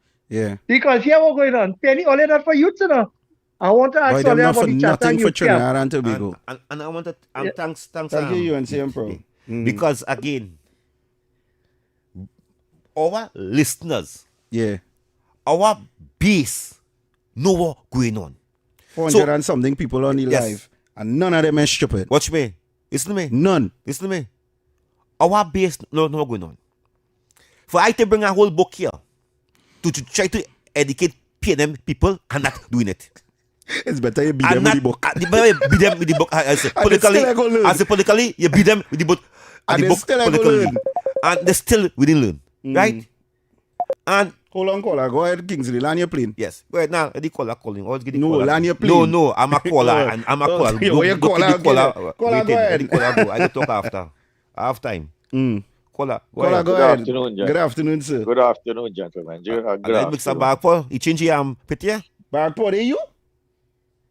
Because here we're going on. Penny, Olia not for youth, you know. I want to ask Olia about the nothing for Trinidad and Tobago. And I want to thanks Thank you, UNC and Pro. Because again, our listeners, our base know what's going on. 400 and something people on the live, and none of them are stupid. Watch me. Listen to me. None. Listen to me. Our base know what's going on. For I to bring a whole book here to try to educate PNM people and not doing it. It's better you beat them with the book. Beat them with the book. Politically, you beat them with the book. And they still ain't gonna learn. And they still wouldn't learn. Right? And hold on, caller. Go ahead, Kingsley. Land your plane. Yes. Wait, now, the caller calling. No, land your plane. No, I'm a caller. I'm a caller. Caller, Caller, go ahead. I will talk after. I have time. Caller, go ahead. Good afternoon, Good afternoon, sir. Good afternoon, gentlemen. Good I mix a bag for. You change your pity? Bag for you?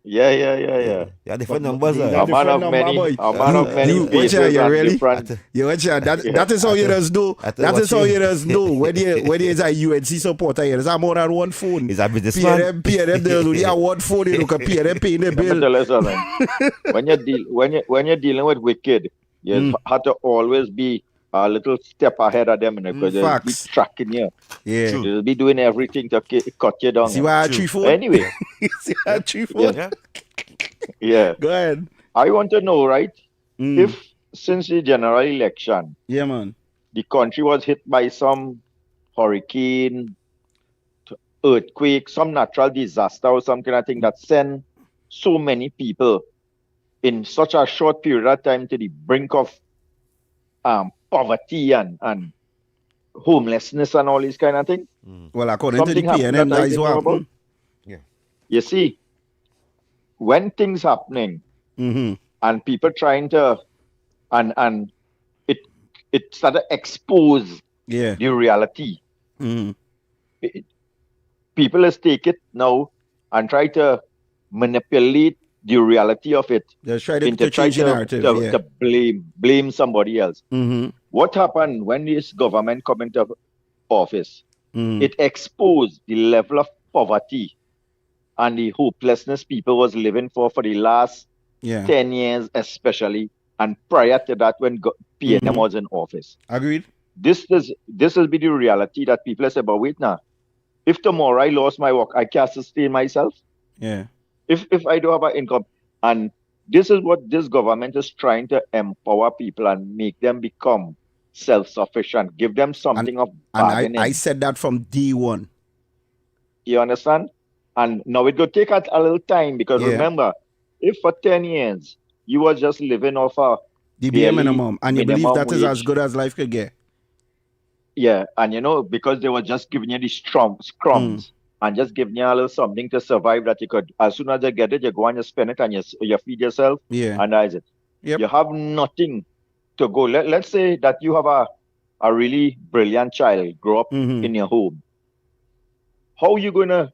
Yeah, different numbers. These eh? are A man different of number, many, boy. a man of many You, watch faces out, you and really? different. You watch out. That is how you just do. I That watch is how you. you just do. When you is a UNC supporter, you have more than one phone. He's a businessman. PNM, there's only a one phone. You look at PNM paying the Let me bill. tell you something. when you're dealing with wicked, you have to always be a little step ahead of them, because they'll be Facts. tracking you. Yeah. They'll be doing everything to cut you down. See why I have three phone? Anyway, See why I have three phone? Yeah. yeah. Go ahead. I want to know, right? Mm. If since the general election, Yeah, man. the country was hit by some hurricane, earthquake, some natural disaster or some kind of thing that sent so many people in such a short period of time to the brink of poverty and homelessness and all these kind of things. Well, according Something to the happened PNM, that I that is didn't what know about. happened. You see, when things happening Mm-hmm. and people trying to and it started expose Yeah. the reality. Mm-hmm. People just take it now and try to manipulate the reality of it Just try to into change the narrative. Yeah. to blame somebody else. Mm-hmm. What happened when this government come into office? Mm-hmm. It exposed the level of poverty and the hopelessness people was living for the last Yeah. 10 years especially, and prior to that when PNM Mhm. was in office. Agreed. This will be the reality that people say, but wait now, if tomorrow I lost my work, I can't sustain myself. Yeah. If I don't have an income. And this is what this government is trying to empower people and make them become self-sufficient, give them something of And bargaining. I said that from D1. You understand? And now it will take a little time, because Yeah. remember, if for 10 years you were just living off a The bare barely minimum. And you believe minimum that is as wage, good as life could get. yeah, and because they were just giving you the crumbs and just giving you a little something to survive, that you could, as soon as you get it, you go and you spend it and you feed yourself, Yeah. and that's it. Yep. You have nothing to go. Let's say that you have a really brilliant child grow up Mhm. in your home. How are you going to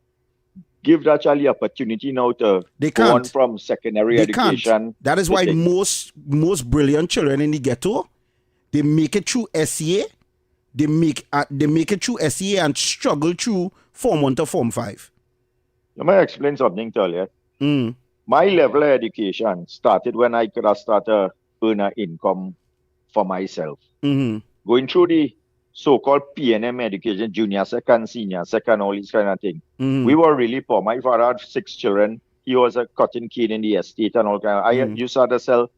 give that child the opportunity now to They go on can't. from secondary They education? can't. That is to why thing? most brilliant children in the ghetto, they make it through SEA. They make it through SEA and struggle through Form 1 to Form 5. Let me explain something to you. Mm. My level of education started when I could have started earn an income for myself. Mm-hmm. Going through the so-called PNM education, junior second, senior second, all these kind of things. Mm-hmm. We were really poor. My father had 6 children. He was a cotton kid in the estate and all kind of. I used to sell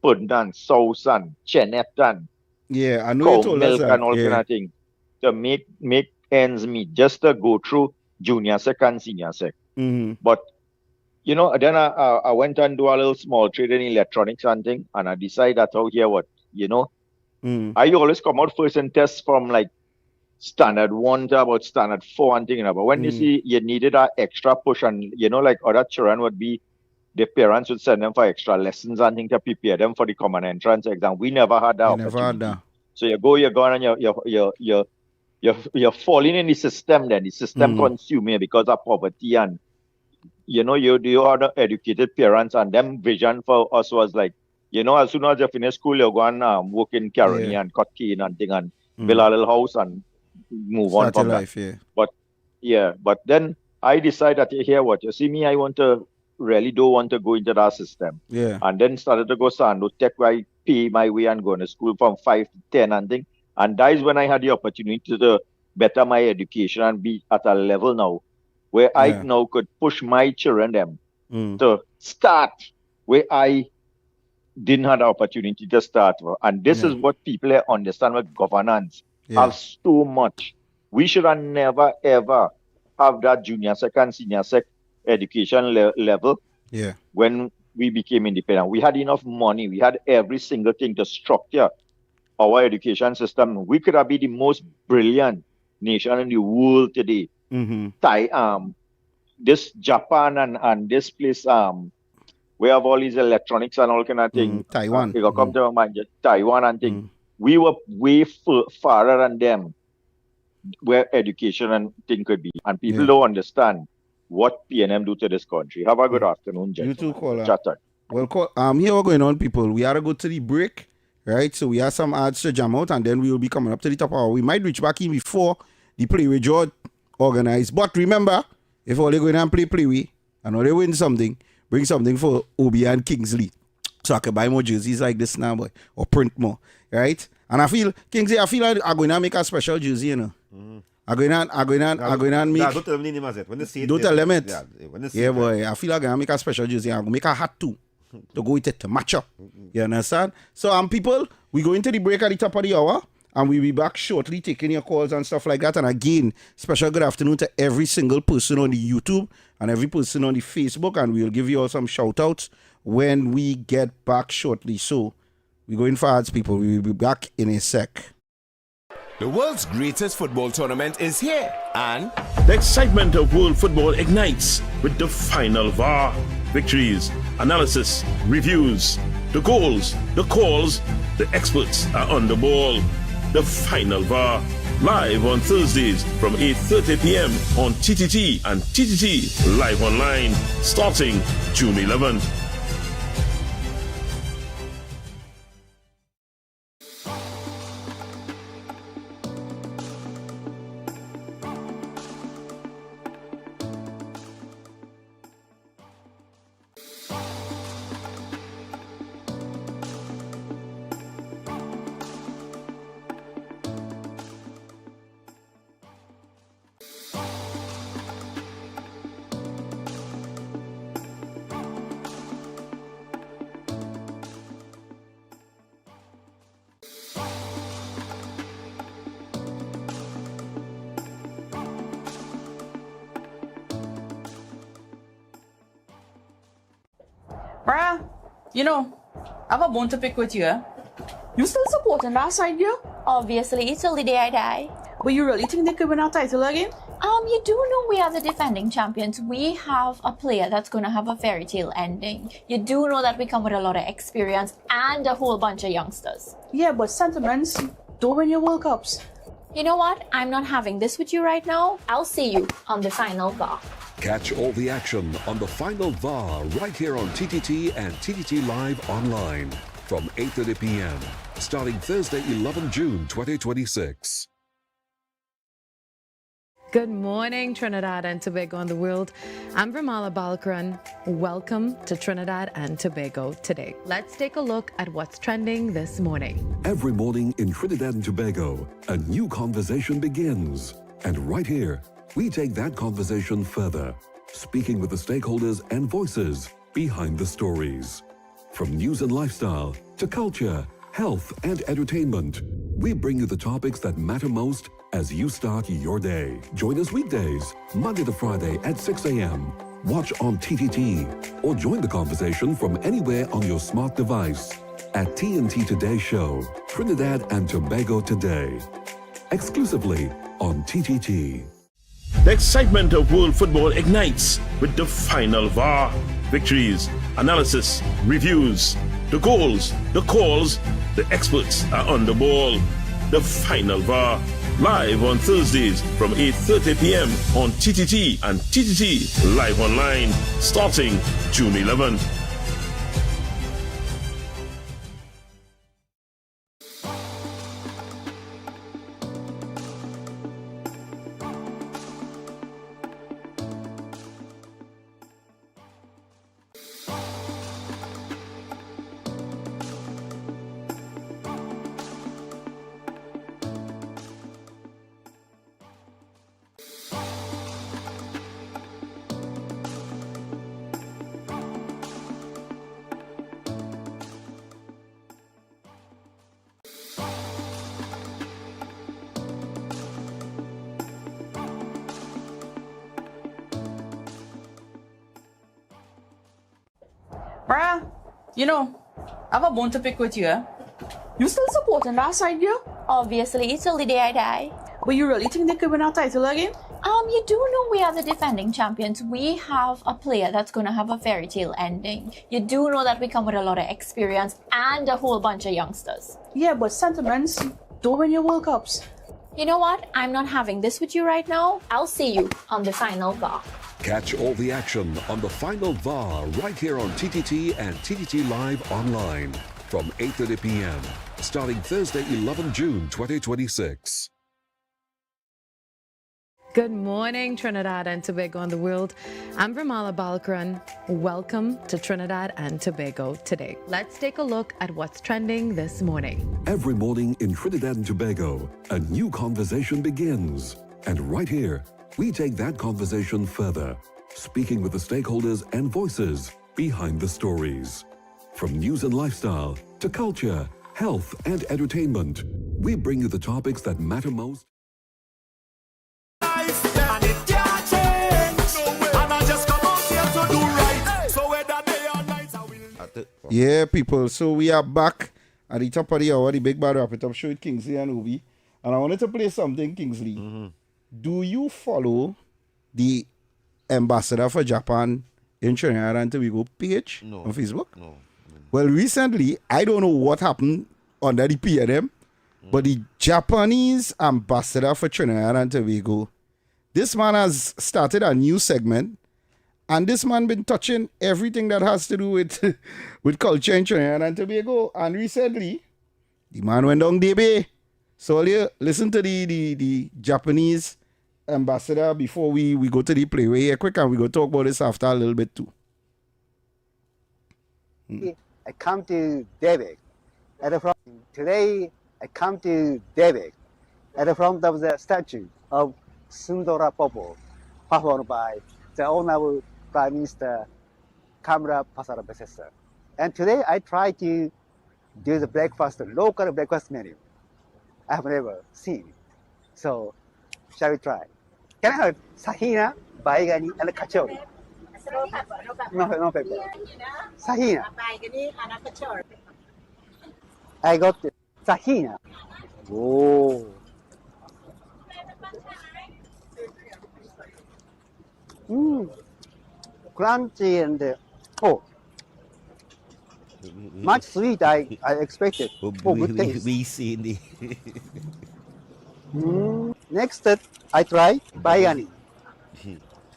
pudding and sauce and chenet and Yeah, I know cow you told us milk that. and all kind Yeah. of thing to make ends meet, just to go through junior second, senior sec. Mm-hmm. But then I went and do a little small trade in electronics and thing, and I decided that out here Mm. I always come out first in tests from like standard 1 to about standard 4 and thing. But when you see you needed that extra push, and like other children would be, the parents would send them for extra lessons and things to prepare them for the common entrance exam. We never had that You opportunity. never had that. So you go and you're falling in the system. Then the system consume you because of poverty, and you are the educated parents, and them vision for us was like, as soon as you finish school, you go and work in Caroni and cut cane and thing, and build a little house and move on Start your from life, that. yeah. But then I decided that here, what you see me, I don't want to go into that system. Yeah. And then started to go Sando Tech, where I pay my way and go to school from 5 to 10 and thing. And that is when I had the opportunity to better my education and be at a level now where I now could push my children them to start where I didn't have the opportunity to start. And this is what people understand with governance. Have so much. We should have never ever have that junior second, senior sec education level when we became independent. We had enough money. We had every single thing to structure our education system. We could have been the most brilliant nation in the world today. Mm-hmm. This Japan and this place we have all these electronics and all kind of thing. Taiwan. It come to my mind, Taiwan and thing. We were way farther than them where education and thing could be. And people don't understand. what PNM do to this country. Have a good afternoon, You gentlemen. too, caller. Chat on. Well, here what's going on, people. We are to go to the break, right? So we have some ads to jam out, and then we will be coming up to the top hour. We might reach back in before the play with George organized. But remember, if all they go in and play we, and all they win something, bring something for Obi and Kingsley. So I can buy more jerseys like this now, boy, or print more, right? And I feel, Kingsley, like I'm going to make a special jersey, you know. I'm going to make... Don't tell them the name of it. When they see it... Don't tell them it. Yeah, boy. I feel like I'm going to make a special jersey. I'm going to make a hat too. To go with it, to match up. You understand? So, people, we go into the break at the top of the hour. And we'll be back shortly taking your calls and stuff like that. And again, special good afternoon to every single person on the YouTube and every person on the Facebook. And we'll give you all some shout outs when we get back shortly. So we're going for ads, people. We'll be back in a sec. The world's greatest football tournament is here, and the excitement of world football ignites with the final VAR. Victories, analysis, reviews, the goals, the calls, the experts are on the ball. The final VAR, live on Thursdays from 8:30 p.m. on TTT and TTT Live Online, starting June 11th. Bruh, you know, I have a bone to pick with you, eh? You still supporting that side, yeah? Obviously, till the day I die. But you really think they could win our title again? You do know we are the defending champions. We have a player that's going to have a fairy tale ending. You do know that we come with a lot of experience and a whole bunch of youngsters. Yeah, but sentiments don't win your World Cups. You know what? I'm not having this with you right now. I'll see you on the final VAR. Catch all the action on the final VAR right here on TTT and TTT Live Online from 8:30 p.m. starting Thursday, 11 June 2026. Good morning, Trinidad and Tobago and the world. I'm Ramala Balkaran. Welcome to Trinidad and Tobago today. Let's take a look at what's trending this morning. Every morning in Trinidad and Tobago, a new conversation begins. And right here, we take that conversation further, speaking with the stakeholders and voices behind the stories. From news and lifestyle to culture, health and entertainment, we bring you the topics that matter most as you start your day. Join us weekdays, Monday to Friday at 6 a.m. Watch on TTT or join the conversation from anywhere on your smart device at TNT Today Show, Trinidad and Tobago Today, exclusively on TTT. The excitement of world football ignites with the final VAR. Victories, analysis, reviews, the goals, the calls, the experts are on the ball. The final VAR, live on Thursdays from 8:30 p.m. on TTT and TTT Live Online, starting June 11th. Bruh, you know, I have a bone to pick with you, eh? You still supporting that side, yeah? Obviously, till the day I die. But you really think they could win our title again? You do know we are the defending champions. We have a player that's going to have a fairy tale ending. You do know that we come with a lot of experience and a whole bunch of youngsters. Yeah, but sentiments don't win your World Cups. You know what? I'm not having this with you right now. I'll see you on the final bar. Catch all the action on the final VAR right here on TTT and TTT Live online from 8:30 p.m. starting Thursday, 11 June 2026. Good morning, Trinidad and Tobago and the world. I'm Ramala Balkaran. Welcome to Trinidad and Tobago today. Let's take a look at what's trending this morning. Every morning in Trinidad and Tobago, a new conversation begins. And right here, we take that conversation further, speaking with the stakeholders and voices behind the stories. From news and lifestyle to culture, health and entertainment, we bring you the topics that matter most. Yeah, people. So we are back at the top of the hour, the Big Bad Wrap It Up Show with Kingsley and Ubi. And I wanted to play something, Kingsley. Do you follow the ambassador for Japan in Trinidad and Tobago page on Facebook? No. Well, recently, I don't know what happened under the PNM, but the Japanese ambassador for Trinidad and Tobago, this man has started a new segment. And this man been touching everything that has to do with with culture in Trinidad and Tobago. And recently, the man went down the bay. So listen to the Japanese ambassador before we go to the play. We're here quick and we go talk about this after a little bit too. I come to David. Today, I come to David at the front of the statue of Sundora Popo, performed by the Honorable Prime Minister Kamara Pasara Besessa. And today I try to do the breakfast, local breakfast menu. I have never seen it. So, shall we try? Can I have sahina, baigani, and kachori? No pepper. Sahina. I got the sahina. Oh. Crunchy and much sweet I expected. Good taste. We see the Next I try biryani.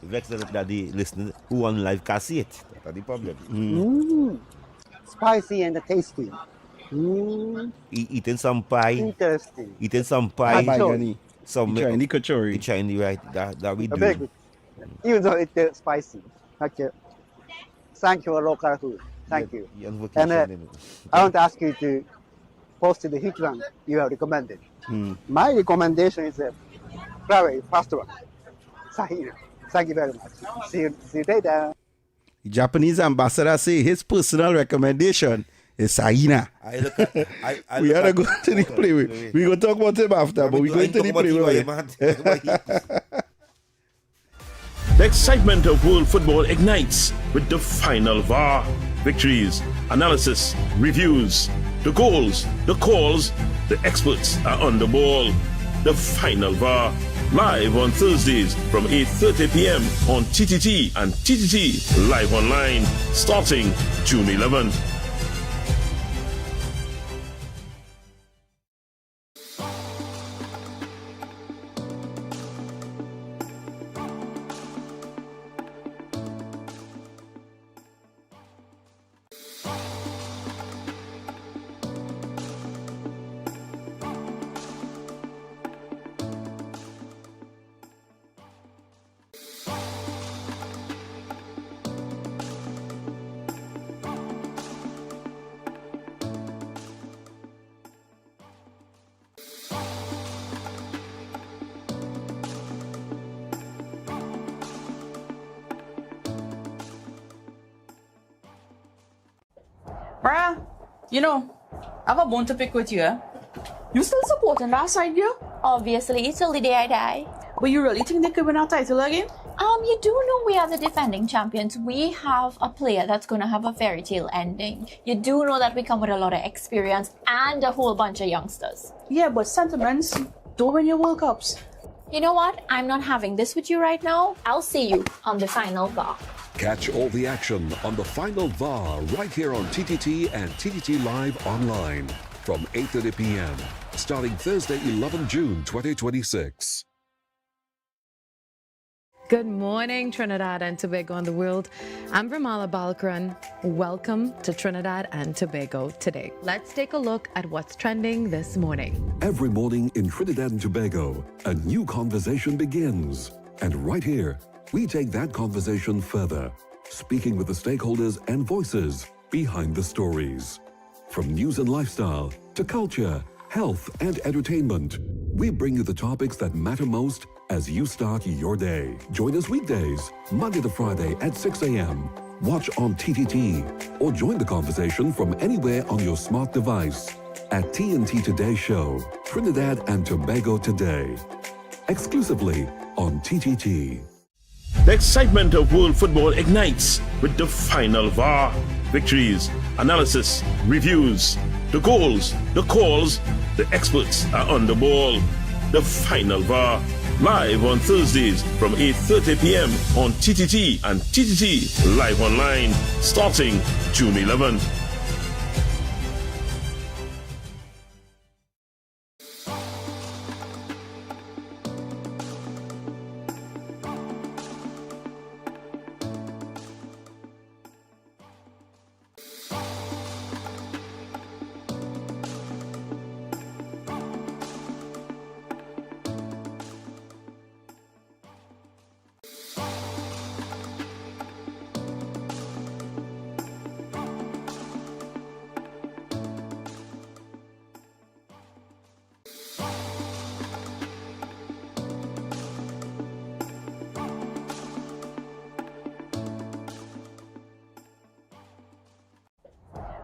Vex that the listener who on live can see it. That's the problem. Spicy and tasty. Eating some pie. Interesting. Eating some pie. Some Chinese kachori. Chinese, right? That we do. Very good. Even though it's spicy. Thank you. Thank you for local food. Thank you. And I want to ask you to post the hit one you have recommended. My recommendation is a very fast one. Sahina. Thank you very much. See you later. The Japanese ambassador say his personal recommendation is Sahina. We are going to the play. We going to talk about him after, but we going to the play. The excitement of world football ignites with the final VAR. Victories, analysis, reviews, the goals, the calls, the experts are on the ball. The final VAR, live on Thursdays from 8:30 p.m. on TTT and TTT Live Online, starting June 11th. Bruh, you know, I have a bone to pick with you. You still supporting that side, yeah? Obviously, till the day I die. But you really think they could win our title again? You do know we are the defending champions. We have a player that's going to have a fairy tale ending. You do know that we come with a lot of experience and a whole bunch of youngsters. Yeah, but sentiments don't win your World Cups. You know what? I'm not having this with you right now. I'll see you on the final bar. Catch all the action on the final VAR right here on TTT and TTT Live online from 8:30 p.m. starting Thursday, 11 June 2026. Good morning, Trinidad and Tobago and the world. I'm Ramala Balkaran. Welcome to Trinidad and Tobago today. Let's take a look at what's trending this morning. Every morning in Trinidad and Tobago, a new conversation begins. And right here, we take that conversation further, speaking with the stakeholders and voices behind the stories. From news and lifestyle to culture, health and entertainment, we bring you the topics that matter most as you start your day. Join us weekdays, Monday to Friday at 6 a.m. Watch on TTT or join the conversation from anywhere on your smart device at TNT Today Show, Trinidad and Tobago Today, exclusively on TTT. The excitement of world football ignites with the final VAR. Victories, analysis, reviews, the goals, the calls, the experts are on the ball. The final VAR, live on Thursdays from 8:30 p.m. on TTT and TTT Live Online, starting June 11th.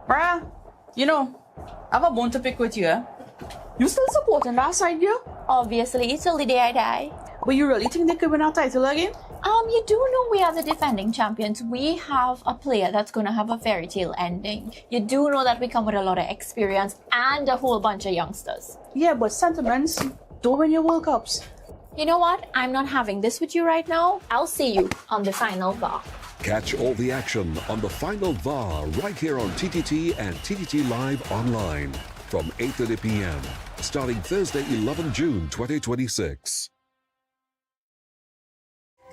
Bruh, you know, I have a bone to pick with you. You still supporting that side, girl? Obviously, till the day I die. But you really think they could win our title again? You do know we are the defending champions. We have a player that's going to have a fairy tale ending. You do know that we come with a lot of experience and a whole bunch of youngsters. Yeah, but sentiments don't win your World Cups. You know what? I'm not having this with you right now. I'll see you on the final VAR. Catch all the action on the final VAR right here on TTT and TTT Live Online from 8:30 p.m. starting Thursday, 11 June 2026.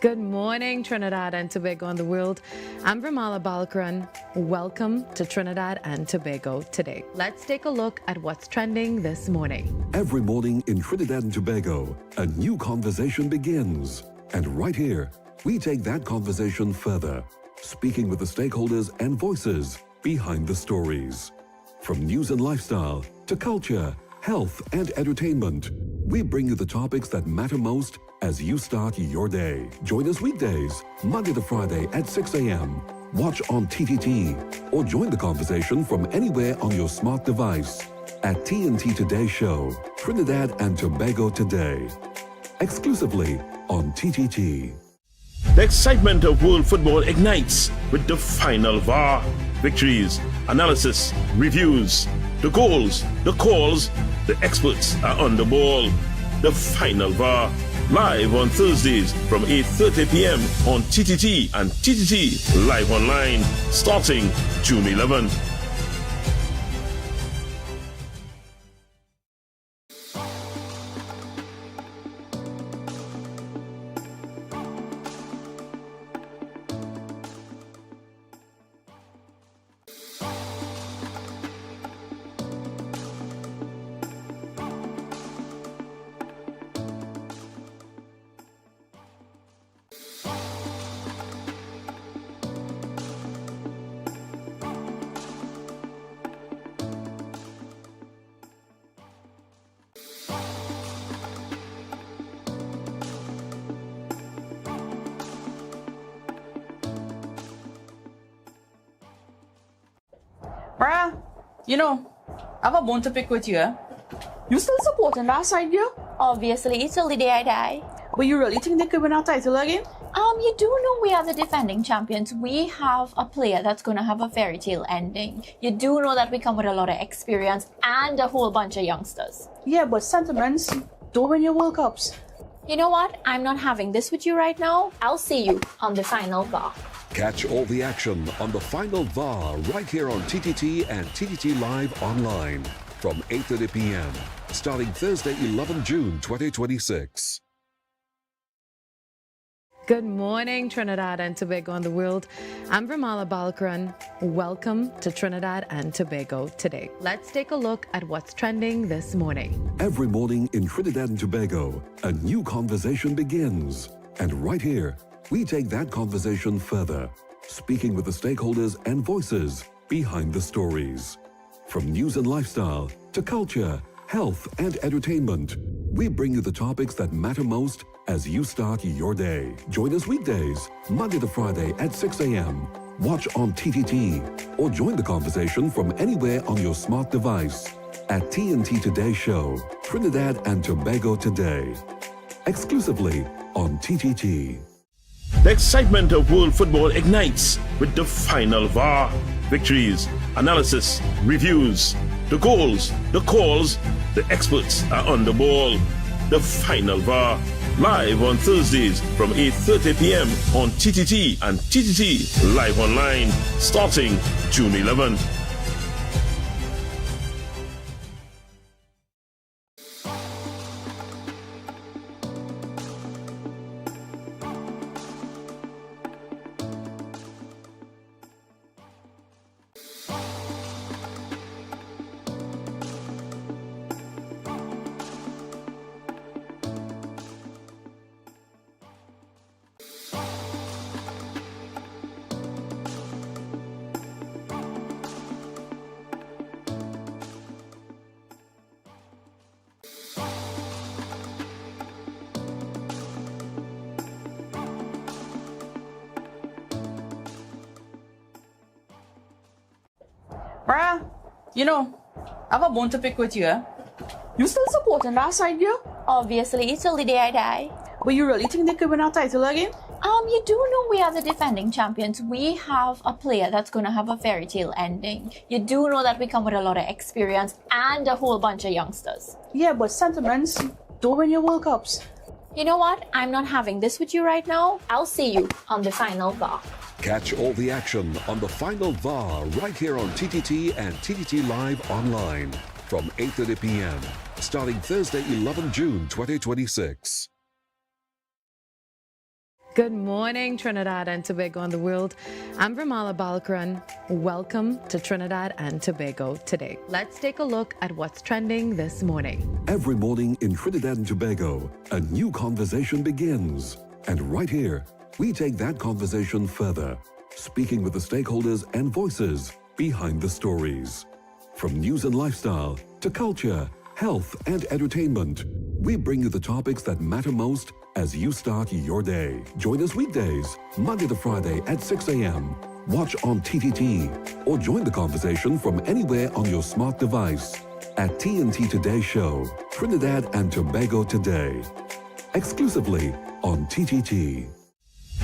Good morning, Trinidad and Tobago and the world. I'm Ramala Balkaran. Welcome to Trinidad and Tobago today. Let's take a look at what's trending this morning. Every morning in Trinidad and Tobago, a new conversation begins. And right here, we take that conversation further, speaking with the stakeholders and voices behind the stories. From news and lifestyle to culture, health and entertainment, we bring you the topics that matter most as you start your day. Join us weekdays, Monday to Friday at 6 a.m. Watch on TTT or join the conversation from anywhere on your smart device at TNT Today Show, Trinidad and Tobago Today, exclusively on TTT. The excitement of world football ignites with the final VAR. Victories, analysis, reviews, the goals, the calls, the experts are on the ball. The final VAR, live on Thursdays from 8:30 p.m. on TTT and TTT Live Online, starting June 11th. Bruh, you know, I have a bone to pick with you. You still supporting that side, girl? Obviously, till the day I die. But you really think they could win our title again? You do know we are the defending champions. We have a player that's going to have a fairy tale ending. You do know that we come with a lot of experience and a whole bunch of youngsters. Yeah, but sentiments don't win your World Cups. You know what? I'm not having this with you right now. I'll see you on the final VAR. Catch all the action on the final VAR right here on TTT and TTT Live Online from 8:30 p.m. starting Thursday, 11 June 2026. Good morning, Trinidad and Tobago and the world. I'm Ramala Balkaran. Welcome to Trinidad and Tobago today. Let's take a look at what's trending this morning. Every morning in Trinidad and Tobago, a new conversation begins. And right here, we take that conversation further, speaking with the stakeholders and voices behind the stories. From news and lifestyle to culture, health and entertainment, we bring you the topics that matter most as you start your day. Join us weekdays, Monday to Friday at 6 a.m. Watch on TTT or join the conversation from anywhere on your smart device at TNT Today Show, Trinidad and Tobago Today. Exclusively on TTT. The excitement of world football ignites with the final VAR. Victories, analysis, reviews, the goals, the calls, the experts are on the ball. The final VAR, live on Thursdays from 8:30 p.m. on TTT and TTT Live Online, starting June 11th. Bruh, I have a bone to pick with you. You still supporting that side, girl? Obviously, till the day I die. But you really think they could win our title again? You do know we are the defending champions. We have a player that's going to have a fairy tale ending. You do know that we come with a lot of experience and a whole bunch of youngsters. Yeah, but sentiments don't win your World Cups. You know what? I'm not having this with you right now. I'll see you on the final VAR. Catch all the action on the final VAR right here on TTT and TTT Live Online from 8:30 p.m. starting Thursday, 11 June 2026. Good morning, Trinidad and Tobago and the world. I'm Ramala Balkaran. Welcome to Trinidad and Tobago today. Let's take a look at what's trending this morning. Every morning in Trinidad and Tobago, a new conversation begins. And right here, we take that conversation further, speaking with the stakeholders and voices behind the stories. From news and lifestyle to culture, health and entertainment, we bring you the topics that matter most as you start your day. Join us weekdays, Monday to Friday at 6 a.m. Watch on TTT or join the conversation from anywhere on your smart device at TNT Today Show, Trinidad and Tobago Today. Exclusively on TTT.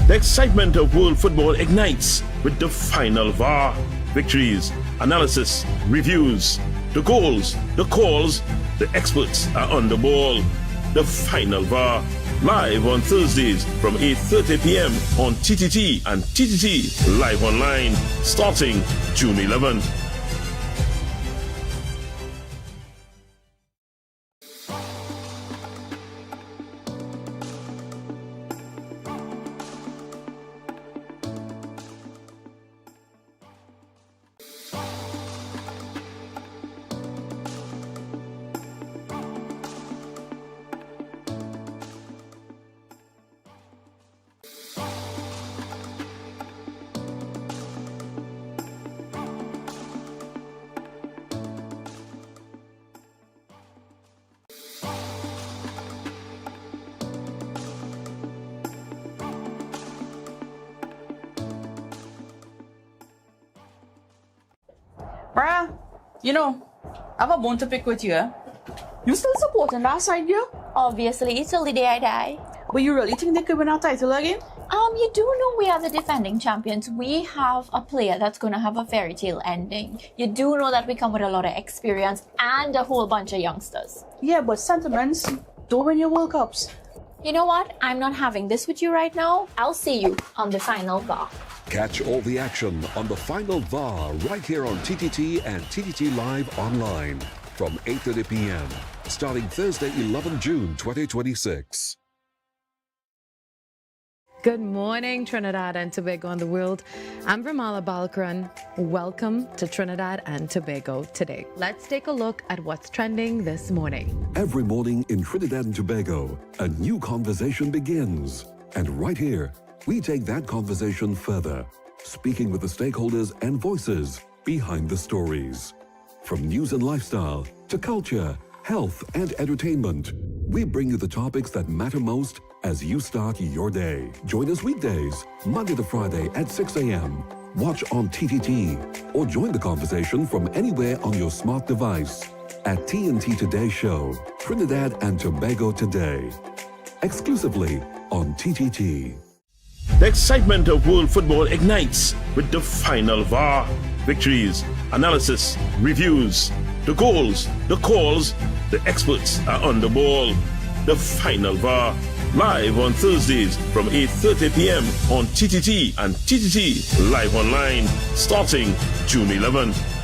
The excitement of world football ignites with the final VAR. Victories, analysis, reviews, the goals, the calls, the experts are on the ball. The final VAR, live on Thursdays from 8:30 p.m. on TTT and TTT Live Online, starting June 11th. Bruh, I have a bone to pick with you. You still supporting that side, girl? Obviously, till the day I die. But you really think they could win our title again? You do know we are the defending champions. We have a player that's going to have a fairy tale ending. You do know that we come with a lot of experience and a whole bunch of youngsters. Yeah, but sentiments don't win your World Cups. You know what? I'm not having this with you right now. I'll see you on the final VAR. Catch all the action on the final VAR right here on TTT and TTT Live Online from 8:30 p.m. starting Thursday, 11 June 2026. Good morning, Trinidad and Tobago and the world. I'm Ramala Balkaran. Welcome to Trinidad and Tobago today. Let's take a look at what's trending this morning. Every morning in Trinidad and Tobago, a new conversation begins. And right here, we take that conversation further, speaking with the stakeholders and voices behind the stories. From news and lifestyle to culture, health and entertainment, we bring you the topics that matter most as you start your day. Join us weekdays, Monday to Friday at 6 a.m. Watch on TTT or join the conversation from anywhere on your smart device at TNT Today Show, Trinidad and Tobago Today, exclusively on TTT. The excitement of world football ignites with the final VAR. Victories, analysis, reviews, the goals, the calls, the experts are on the ball. The final VAR, live on Thursdays from 8:30 p.m. on TTT and TTT Live Online, starting June 11th.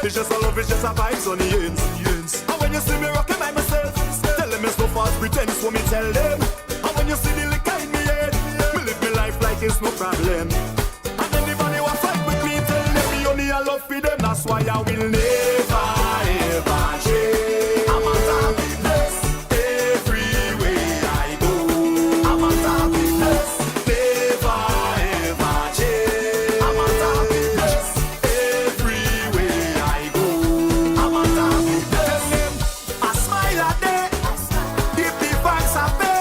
It's just a love, it's just a vibes on the ends. And when you see me rocking by myself, tell them it's no false pretense when me tell them. And when you see the liquor in me head, me live my life like it's no problem. And anybody who fight with me, tell them me only a love for them. That's why I will never ever change. I'm a happy blessed everywhere I go. I'm a happy blessed, never ever change. I'm a happy blessed everywhere I go. I'm a happy blessed. I smile a day, give the vibes away,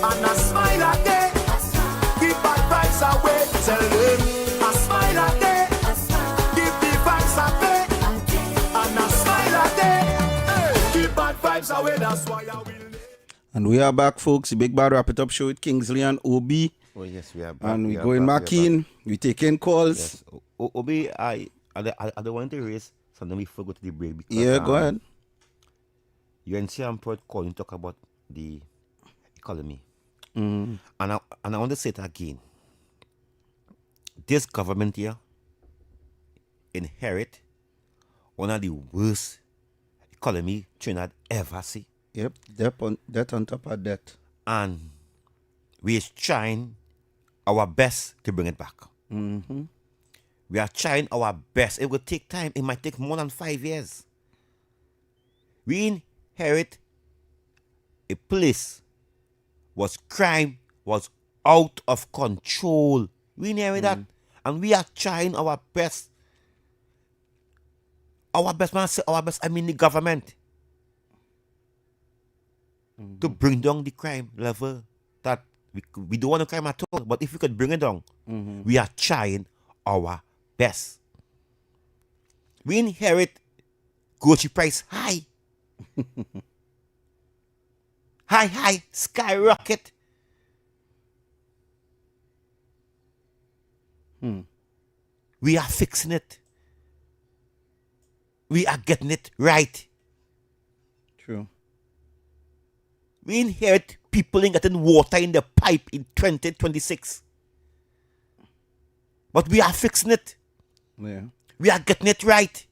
and I smile a day, keep bad vibes away. Tell them I smile a day, give the vibes away, and I smile a day, keep bad vibes away. That's why I will. And we are back, folks. The Big Bad Wrap It Up Show with Kingsley and Obi. Oh, yes, we are back. And we we're are going back, back we are in. We're taking calls. Yes. Obi, I don't want to raise something before we go to the break. Because, Yeah, go ahead. UNC and Port calling talk about the economy. Mm. And I want to say it again. This government here inherit one of the worst economy Trinidad ever see. Yep, debt on top of debt. And we is trying our best to bring it back. Mm-hmm. We are trying our best. It will take time. It might take more than 5 years. We inherit a place was crime was out of control. We inherit that. And we are trying our best. Our best, when I say our best, I mean the government. To bring down the crime level that we don't want to crime at all. But if we could bring it down, we are trying our best. We inherit grocery price high. high, skyrocket. We are fixing it. We are getting it right. True. We inherit people in getting water in the pipe in 2026. But we are fixing it. Yeah. We are getting it right.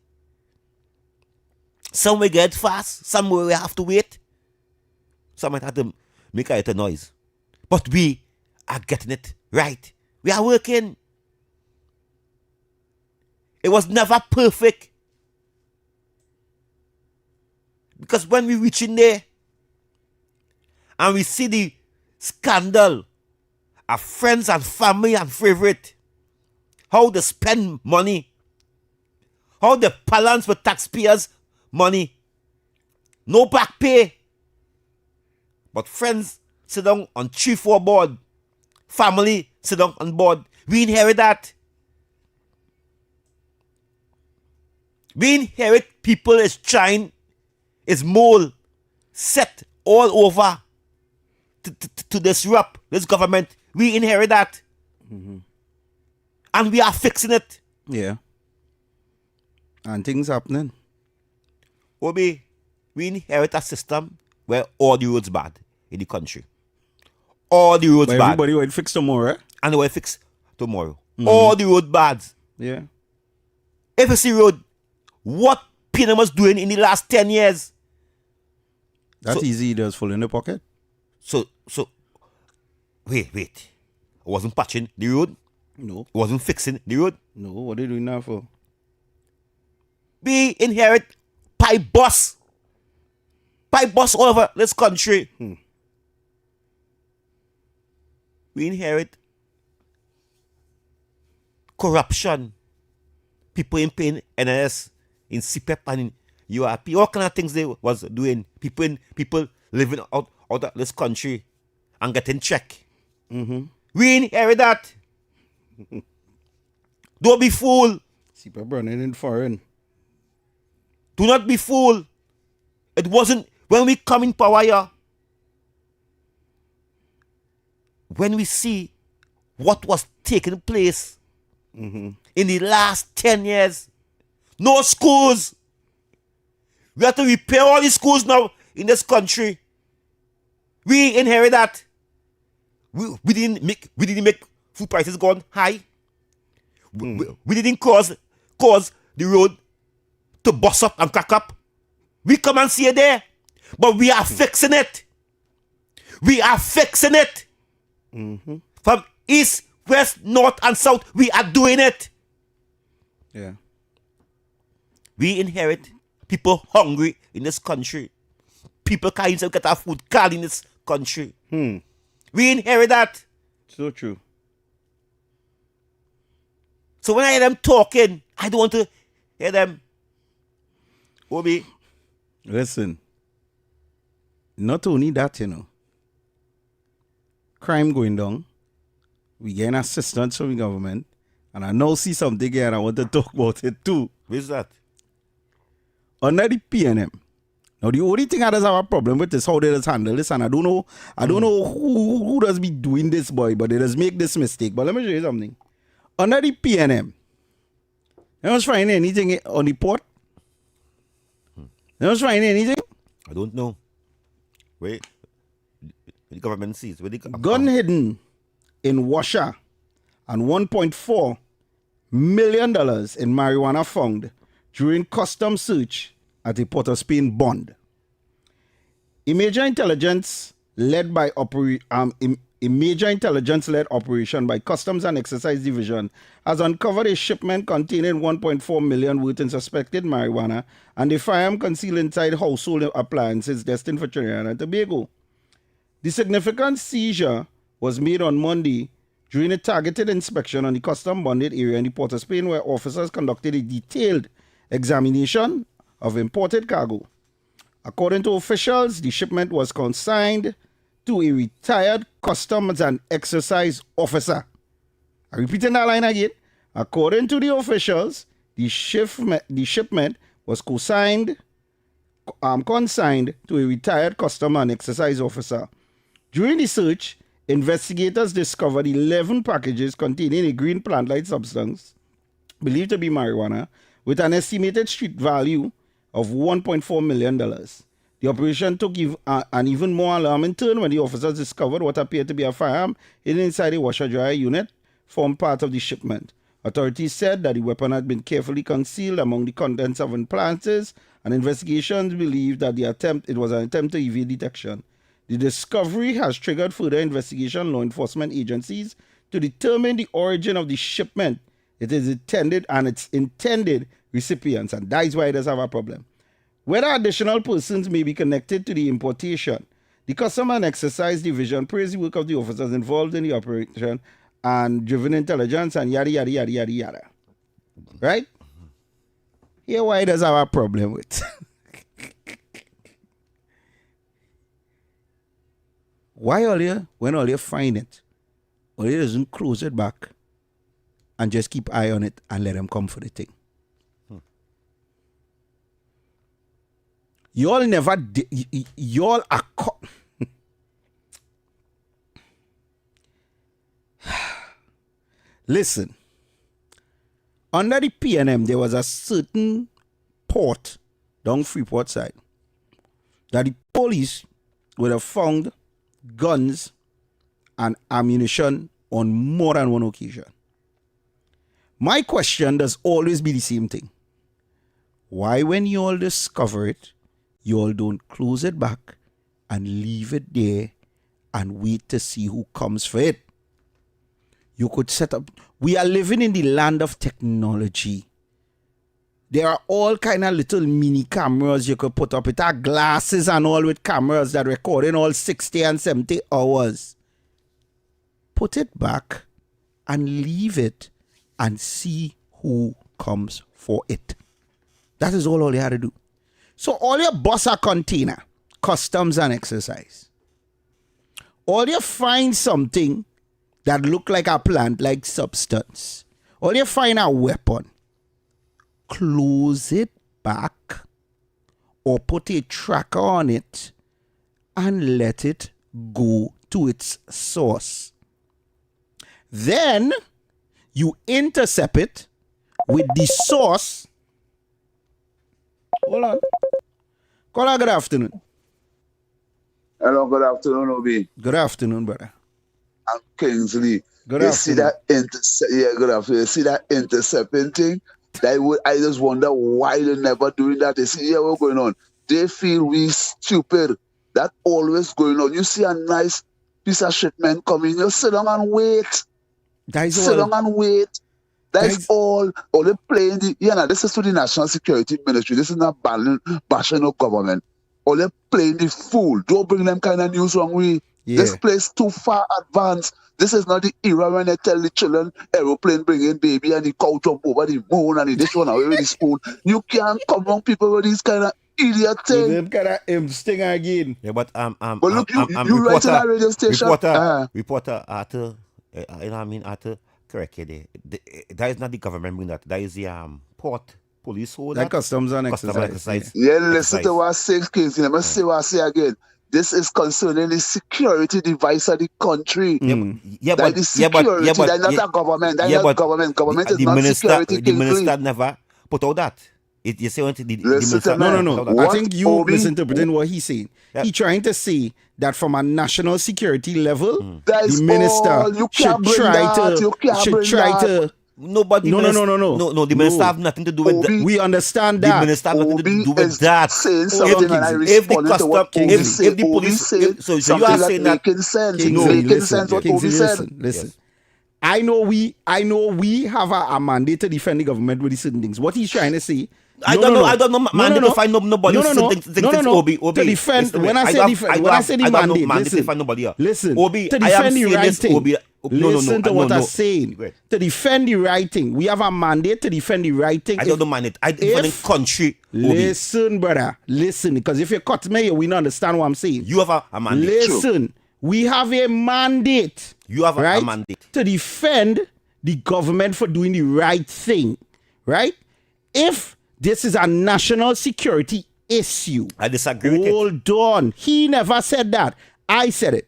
Some we get fast, some we have to wait. Some might have to make a little noise. But we are getting it right. We are working. It was never perfect. Because when we reach in there and we see the scandal of friends and family and favorite, how they spend money, how they balance with taxpayers' money, no back pay, but friends sit down on 3-4 board, family sit down on board. We inherit that. We inherit people is trying, is mole set all over to disrupt this government. We inherit that. And we are fixing it. Yeah. And things happening. Obi, we inherit a system where all the roads bad in the country. All the roads but bad. Everybody will fix tomorrow. And they will fix tomorrow. All the road bad. Yeah. If you see road, what Pinham was doing in the last 10 years. That's easy, does full in the pocket. So, wait. It wasn't patching the road? No. It wasn't fixing the road? No, what are they doing now for? We inherit pipe bus all over this country. We inherit corruption. People in pain, NS, in CPEP and in URP, all kind of things they was doing. People living out of this country and getting check. We inherit that. Don't be fool. CPEP running in foreign. Do not be fool. It wasn't when we come in power here. When we see what was taking place in the last 10 years, no schools. We have to repair all the schools now in this country. We inherit that. We didn't make food prices gone high. We didn't cause the road to bust up and crack up. We come and see it there. But we are fixing it. We are fixing it. From east, west, north, and south, we are doing it. Yeah. We inherit people hungry in this country. People can't even get our food called in this country. We inherit that. So true. So when I hear them talking, I don't want to hear them. Obi. Listen. Not only that, crime going down. We getting assistance from the government. And I now see something here and I want to talk about it too. Where's that? Under the PNM. Now the only thing I does have a problem with is how they just handle this, and I don't know who does be doing this, boy, but they just make this mistake. But let me show you something. Under the PNM, they don't find anything on the port. They don't find anything. I don't know. Wait. The government sees. Gun hidden in Washer and $1.4 million in marijuana found during custom search at the Port of Spain bond. A major intelligence-led operation by Customs and Excise Division has uncovered a shipment containing 1.4 million worth in suspected marijuana and a firearm concealed inside household appliances destined for Trinidad and Tobago. The significant seizure was made on Monday during a targeted inspection on the custom bonded area in the Port of Spain, where officers conducted a detailed examination of imported cargo. According to officials, the shipment was consigned to a retired customs and excise officer. I'm repeating that line again. According to the officials, the shipment was consigned to a retired customs and excise officer. During the search, investigators discovered 11 packages containing a green plant-like substance believed to be marijuana with an estimated street value of $1.4 million. The operation took an even more alarming turn when the officers discovered what appeared to be a firearm hidden inside a washer-dryer unit formed part of the shipment. Authorities said that the weapon had been carefully concealed among the contents of appliances, and investigations believe that it was an attempt to evade detection. The discovery has triggered further investigation law enforcement agencies to determine the origin of the shipment, its intended recipients, and that is why it does have a problem. Whether additional persons may be connected to the importation, the Customs and Excise Division praised the work of the officers involved in the operation and driven intelligence and yada, yada, yada, yada, yada. Right? Here why it does have a problem with. Why when all you find it, all you doesn't close it back and just keep eye on it and let them come for the thing? Y'all never y'all are all Listen, under the PNM, there was a certain port down Freeport side that the police would have found guns and ammunition on more than one occasion. My question does always be the same thing. Why, when you all discover it, you all don't close it back and leave it there and wait to see who comes for it? You could set up... We are living in the land of technology. There are all kind of little mini cameras you could put up. It are glasses and all with cameras that record in all 60 and 70 hours. Put it back and leave it and see who comes for it. That is all you had to do. So all your bus a container, customs and exercise. All you find something that look like a plant-like substance. All you find a weapon. Close it back or put a tracker on it and let it go to its source. Then you intercept it with the source. Hold on. Caller, good afternoon. Hello, good afternoon, Obi. Good afternoon, brother. I'm Kingsley. Good you afternoon. See that good afternoon. You see that intercepting thing? I just wonder why they're never doing that. They see, what's going on? They feel we stupid. That always going on. You see a nice piece of shipment coming, you sit down and wait. Sit down and wait. That's all. All they playing this is to the National Security Ministry. This is not bashing no government. All they playing the fool. Don't bring them kind of news wrong way. Yeah. This place too far advanced. This is not the era when they tell the children aeroplane bringing baby and the cow jump over the moon and this one away with the spoon. You can't come on people with these kind of idiot thing. Them kind of sting again. Yeah, but but look, you write in a radio station. Reporter Arthur, Arthur, correct here. That is not the government bring that. That is the port police hold that. Customs and exercise. Yeah, listen to what I say, Kingsley. Let me say what I say again. This is concerning the security device of the country. That is security. That's not a government. That's not government. Government is not security. The minister never put out that. You say what the minister... No. I think you misinterpreting what he's saying. Yeah. He's trying to say that from a national security level, the minister should try to... Nobody. No. The minister have nothing to do with that. We understand that. The minister have nothing to do with that. If the custom, if the police, so you are saying that making sense. What Obi said. Listen. I know we have a mandate to defend the government with certain things. What he's trying to say. I don't know. Mandate to find nobody. No. To defend. When I say the mandate, mandate to find nobody. Listen. Obi, to defend the right thing. Listen to what I'm saying. To defend the right thing. We have a mandate to defend the right thing. I don't know mandate. I defend the country. Listen, brother. Listen. Because if you cut me, we don't understand what I'm saying. You have a mandate. Listen. We have a mandate. You have a mandate. To defend the government for doing the right thing. Right? If this is a national security issue. I disagree with it. Hold on. He never said that. I said it.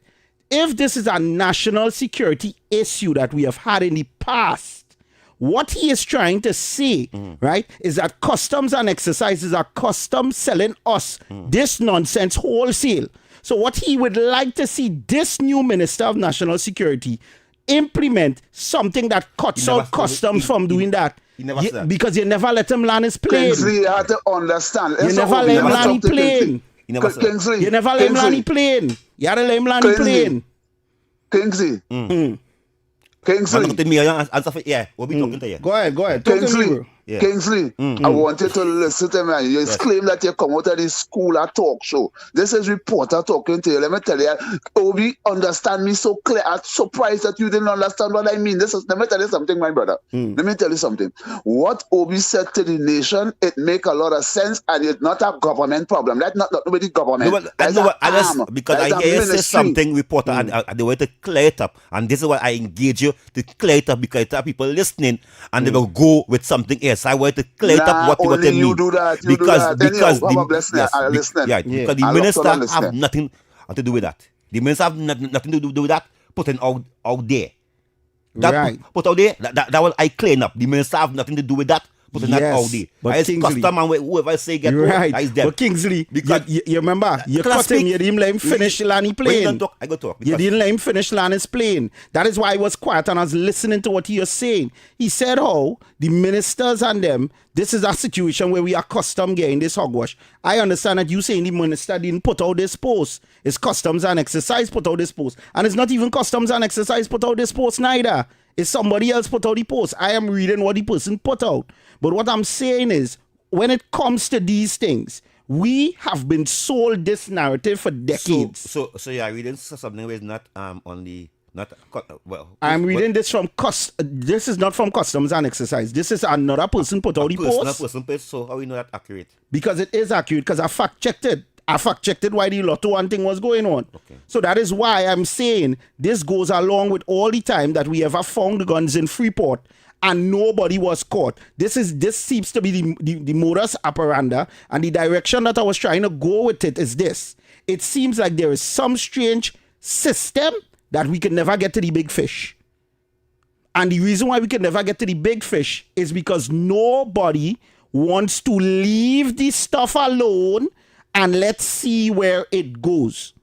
If this is a national security issue that we have had in the past, what he is trying to say, right, is that customs and exercises are customs selling us this nonsense wholesale. So what he would like to see this new Minister of National Security implement something that cuts out customs from doing that. He never said that. Because you never let him land his plane. Kingsley, you have to understand. You never let him land his plane. You never let him land his plane. You had to let him land his plane. Kingsley. Kingsley. Yeah, we'll be talking to you. Go ahead. Kingsley. Kingsley, I want you to listen to me. You claim that you come out of this school at talk show. This is reporter talking to you. Let me tell you, Obi, understand me so clear. I'm surprised that you didn't understand what I mean. Let me tell you something, my brother. Let me tell you something. What Obi said to the nation, it make a lot of sense, and it's not a government problem. That's not nobody government. Because I hear you say something, reporter, and they want to clear it up. And this is why I engage you to clear it up, because there are people listening, and they will go with something else. I want to clear up what you mean. You do that. Because the minister have nothing to do with that. The minister have nothing to do with that. Putting out there. That Right. put out there, that one I clean up. The minister have nothing to do with that. Putting that out there. But It's Kingsley, custom and whoever say get right. that is them. But Kingsley, Because you remember, you can I cut him, speak? you didn't let him finish Lanny When you playing. don't talk, I go talk. You because- didn't let him finish Lanny's playing. That is why I was quiet and I was listening to what he was saying. He said how the ministers and them, this is a situation where we are custom getting this hogwash. I understand that you saying the minister didn't put out this post. It's customs and exercise put out this post. And it's not even customs and exercise put out this post neither. It's somebody else put out the post. I am reading what the person put out. But what I'm saying is, when it comes to these things, we have been sold this narrative for decades. So you're reading something where it's not well. I'm reading this from this is not from customs and exercise. This is another person put out the post. Person post. So how we know that accurate? Because it is accurate, because I fact checked it. I fact checked it while the Lotto and thing was going on. Okay. So that is why I'm saying this goes along with all the time that we ever found the guns in Freeport and nobody was caught. This seems to be the modus operandi, and the direction that I was trying to go with it is this. It seems like there is some strange system that we can never get to the big fish. And the reason why we can never get to the big fish is because nobody wants to leave this stuff alone and let's see where it goes.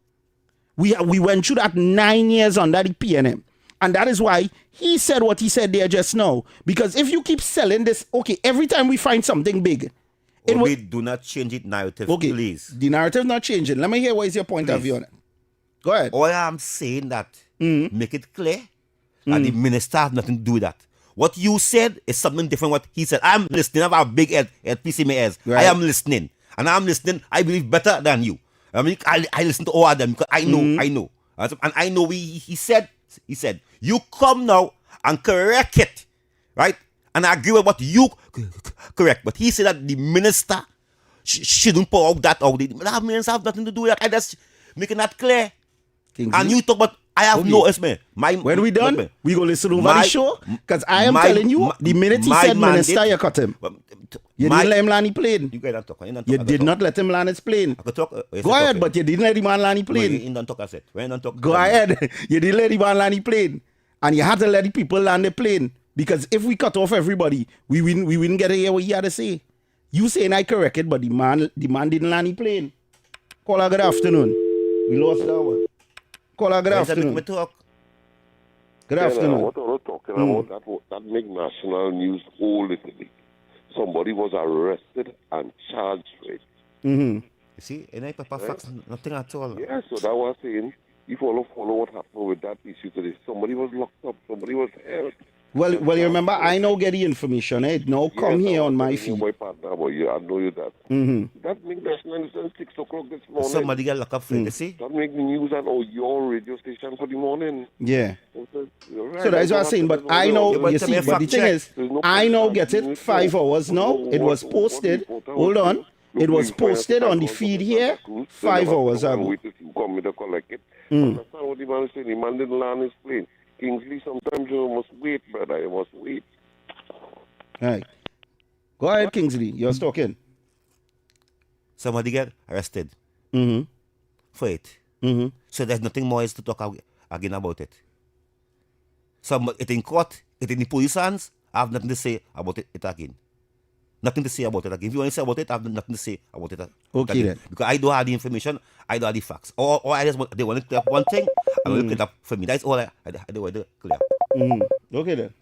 We went through that 9 years under the PNM. And that is why he said what he said there just now. Because if you keep selling this, okay, every time we find something big, do not change it narrative, please. The narrative not changing. Let me hear what is your point of view on it. Go ahead. All I'm saying that, make it clear that the minister has nothing to do with that. What you said is something different what he said. I'm listening. I have a big head piece in my ears. Right. I am listening. And I'm listening, I believe, better than you. I mean, I listen to all of them because I know. And I know he said, you come now and correct it, right? And I agree with what you correct. But he said that the minister shouldn't pour out that. The minister have nothing to do with that. I just making that clear. Kingsley? And you talk about, I have no estimate. When we done, we go listen over the show. Because I am telling you, the minute he said minister, you cut him. You didn't let him land his plane. You did not let him land his plane. Go ahead, but you didn't let him land his plane. Go ahead. You didn't let him land his plane. And you had to let the people land the plane. Because if we cut off everybody, we wouldn't get to hear what he had to say. You saying I correct it, but the man didn't land his plane. Caller, good afternoon. We lost that one. Caller, good afternoon. Good afternoon. What I was talking about, that make national news whole little bit. Somebody was arrested and charged for it. Mm-hmm. You see, and I papa facts, nothing at all. Yeah, so that was saying, you follow what happened with that issue today. Somebody was locked up, somebody was held. Well, you remember, I now get the information. It now come here on my feed. My partner, but yeah, I know you that. Mm-hmm. That make national news at 6 o'clock this morning. Somebody got locked up for it, you see? That make the news on your radio station for the morning. Yeah. Right, So that's what I'm saying. But I know, you see, but the thing is, I now get it 5 hours now. It was posted. Hold on. It was posted on the feed here 5 hours ago. Wait till you come to collect it. Understand what the man is saying? The man didn't land his plane. Kingsley, sometimes you must wait, brother. You must wait. Right. Go ahead, Kingsley. You're talking. Somebody get arrested for it. Mm-hmm. So there's nothing more is to talk again about it. So it in court, it in the police hands. I have nothing to say about it again. Nothing to say about it again. If you want to say about it, I have nothing to say about it. Okay again. then. Because I don't have the information, I don't have the facts. Or I just want, they want to clear up one thing, I want to clear it up for me. That's all I do want to clear up. Mm-hmm. Okay then.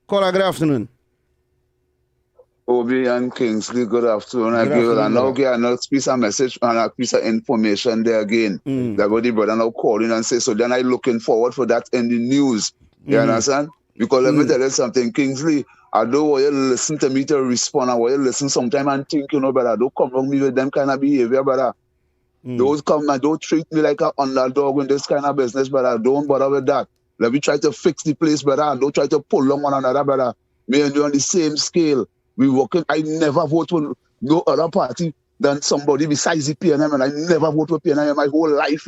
Caller, good afternoon. Obi and Kingsley, good afternoon. Good afternoon, and now get another piece of message and a piece of information there again. That what the brother now calling and say, so then I looking forward for that in the news. You understand? Because let me tell you something, Kingsley, I don't want you to listen to me to respond. I want you to listen sometime and think, brother, don't come on me with them kind of behavior, brother. Don't come and don't treat me like an underdog in this kind of business, brother. Don't bother with that. Let me try to fix the place, brother. Don't try to pull on one another, brother. Me and you on the same scale. We working. I never vote for no other party than somebody besides the PNM, and I never vote for PNM my whole life,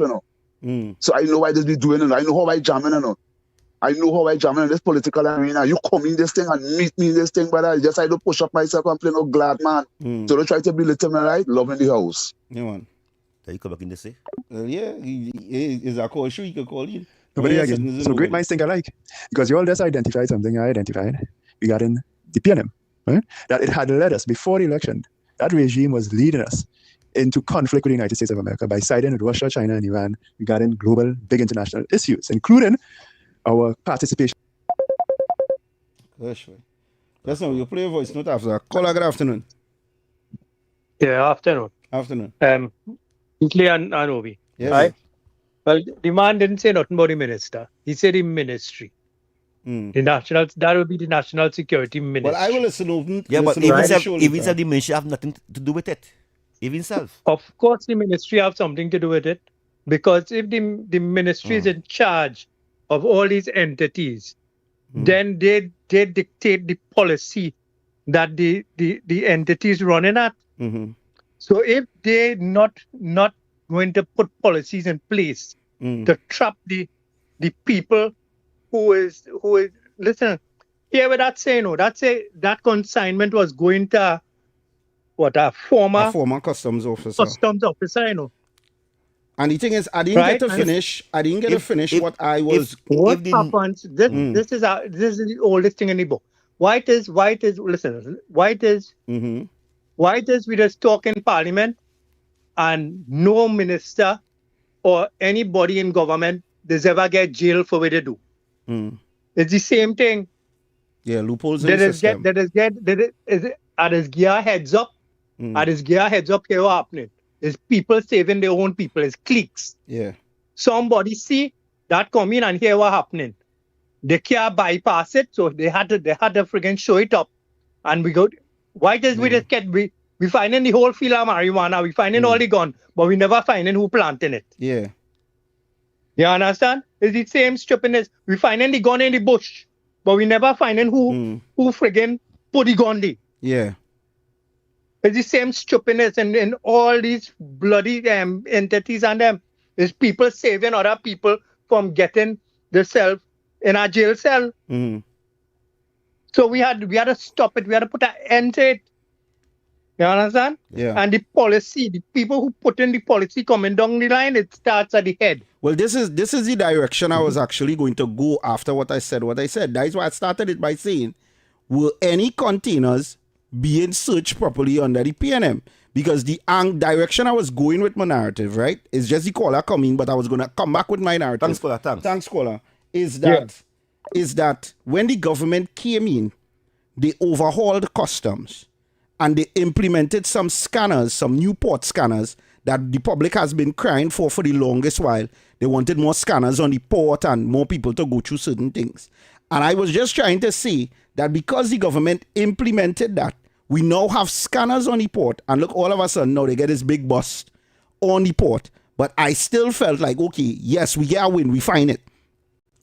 So I know why they be doing it. I know how I jamming, I know how I jam in this political arena. You come in this thing and meet me in this thing, brother. I just I don't push up myself and play no glad man. So don't try to belittle me, right? Love in the house. Yeah, man. Can you come back in this say? Yeah, is a call show you can call in. Nobody Yes, again. citizens So great movement. minds think alike. Because you all just identified something I identified regarding the PNM, right? That it had led us before the election. That regime was leading us into conflict with the United States of America by siding with Russia, China, and Iran regarding global big international issues, including our participation. Gosh, man. Listen, you play a voice note after. Caller, good afternoon. Yeah, afternoon. Afternoon. Kingsley and Obi. Yes. Right? Well, the man didn't say nothing about the minister. He said the ministry. The national, that would be the national security ministry. Well, I will listen over. Yeah, but listen over the even show if later. the ministry have nothing to do with it, even self. Of course, the ministry have something to do with it, because if the ministry is in charge of all these entities, then they dictate the policy that the entities running at. So if they not going to put policies in place to trap the people who is listen, hear what that say, no, that consignment was going to a former customs officer. You know. And the thing is, I didn't get to finish. I didn't get to finish what I was. What happens? This is the oldest thing in the book. White is listen. White is we just talk in parliament, and no minister or anybody in government does ever get jailed for what they do. It's the same thing. Yeah, loopholes in the system. At his gear heads up. At his gear heads up, here what happening? Is people saving their own people, it's cliques. Yeah. Somebody see that come in and hear what happening. They can't bypass it, so they had to friggin' show it up. And we go, why does we just get we finding the whole field of marijuana, we finding all the gun, but we never finding who planting it. Yeah. You understand? It's the same stupidness. We finding the gun in the bush, but we never finding who friggin' put the gun there. Yeah. It's the same stupidness in all these bloody entities and them. Is people saving other people from getting themselves in a jail cell. So we had to stop it. We had to put an end to it. You understand? Yeah. And the policy, the people who put in the policy coming down the line, it starts at the head. Well, this is the direction I was actually going to go after what I said. That is why I started it by saying, will any containers being searched properly under the PNM? Because the direction I was going with my narrative, right, is just the caller coming, but I was going to come back with my narrative. Thanks, caller. Thanks, caller. Is that when the government came in, they overhauled customs and they implemented some scanners, some new port scanners that the public has been crying for the longest while. They wanted more scanners on the port and more people to go through certain things. And I was just trying to say that because the government implemented that, we now have scanners on the port. And look, all of a sudden now they get this big bust on the port. But I still felt like, okay, yes, we get a win, we find it.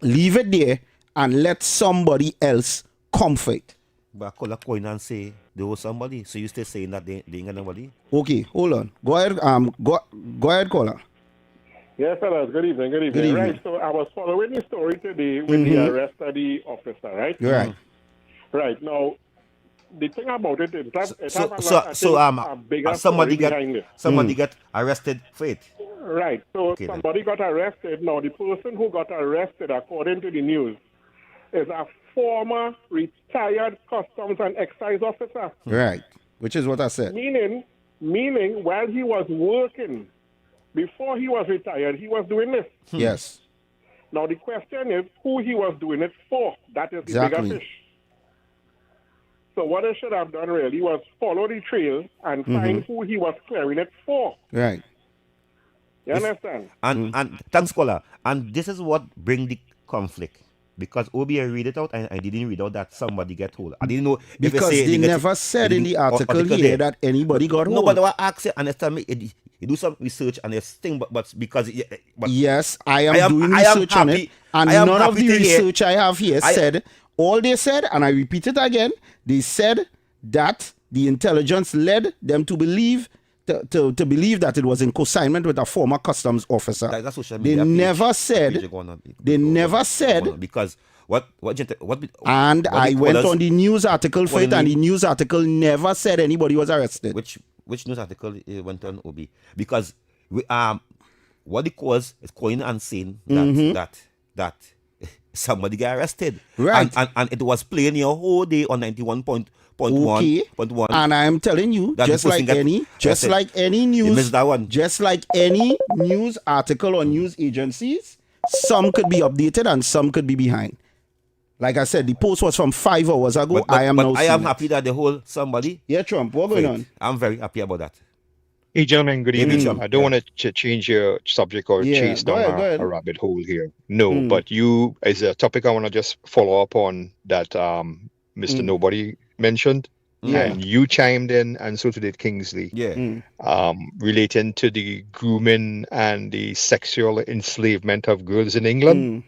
Leave it there and let somebody else come for it. But I call a coin and say there was somebody. So you still saying that they ain't got nobody? Okay, hold on. Go ahead, go ahead, caller. Yes, fellas. Good evening. Good evening. Right. So I was following the story today with the arrest of the officer, right? Right. Right. Now, the thing about it is that somebody got arrested for it. Right. So somebody got arrested. Now, the person who got arrested, according to the news, is a former retired customs and excise officer. Right. Which is what I said. Meaning, while he was working, before he was retired, he was doing this. Yes. Now, the question is who he was doing it for. That is the bigger fish. So what they should have done really was follow the trail and find who he was clearing it for. Right. You understand? And thanks, caller. And this is what bring the conflict. Because Obi, I read it out and I didn't read out that somebody get hold. I didn't know if because they never said in the article here that anybody got hold. No, but I asked it and they tell me you do some research and this thing, but because yes, I am doing research on it, and none of the research I have here said. All they said, and I repeat it again, they said that the intelligence led them to believe to believe that it was in consignment with a former customs officer. They never said because what and I went on the news article for it, and the news article never said anybody was arrested. Which news article went on, Obi? Because what the cause is calling and saying that that somebody got arrested. Right. And it was playing your whole day on 91.1. Okay. And I'm telling you, That just the person like got any, just arrested. like any You news, missed that one. just like any news article or news agencies, some could be updated and some could be behind. Like I said, the post was from 5 hours ago. I am happy that the whole somebody. Yeah, Trump. What going on? I'm very happy about that. Hey, gentlemen, good Maybe evening. Trump, I don't want to change your subject or Yeah, chase go down ahead. a rabbit hole here. No, but you, as a topic, I want to just follow up on that Mr. Nobody mentioned. Yeah. And you chimed in, and so did Kingsley. Yeah. Relating to the grooming and the sexual enslavement of girls in England.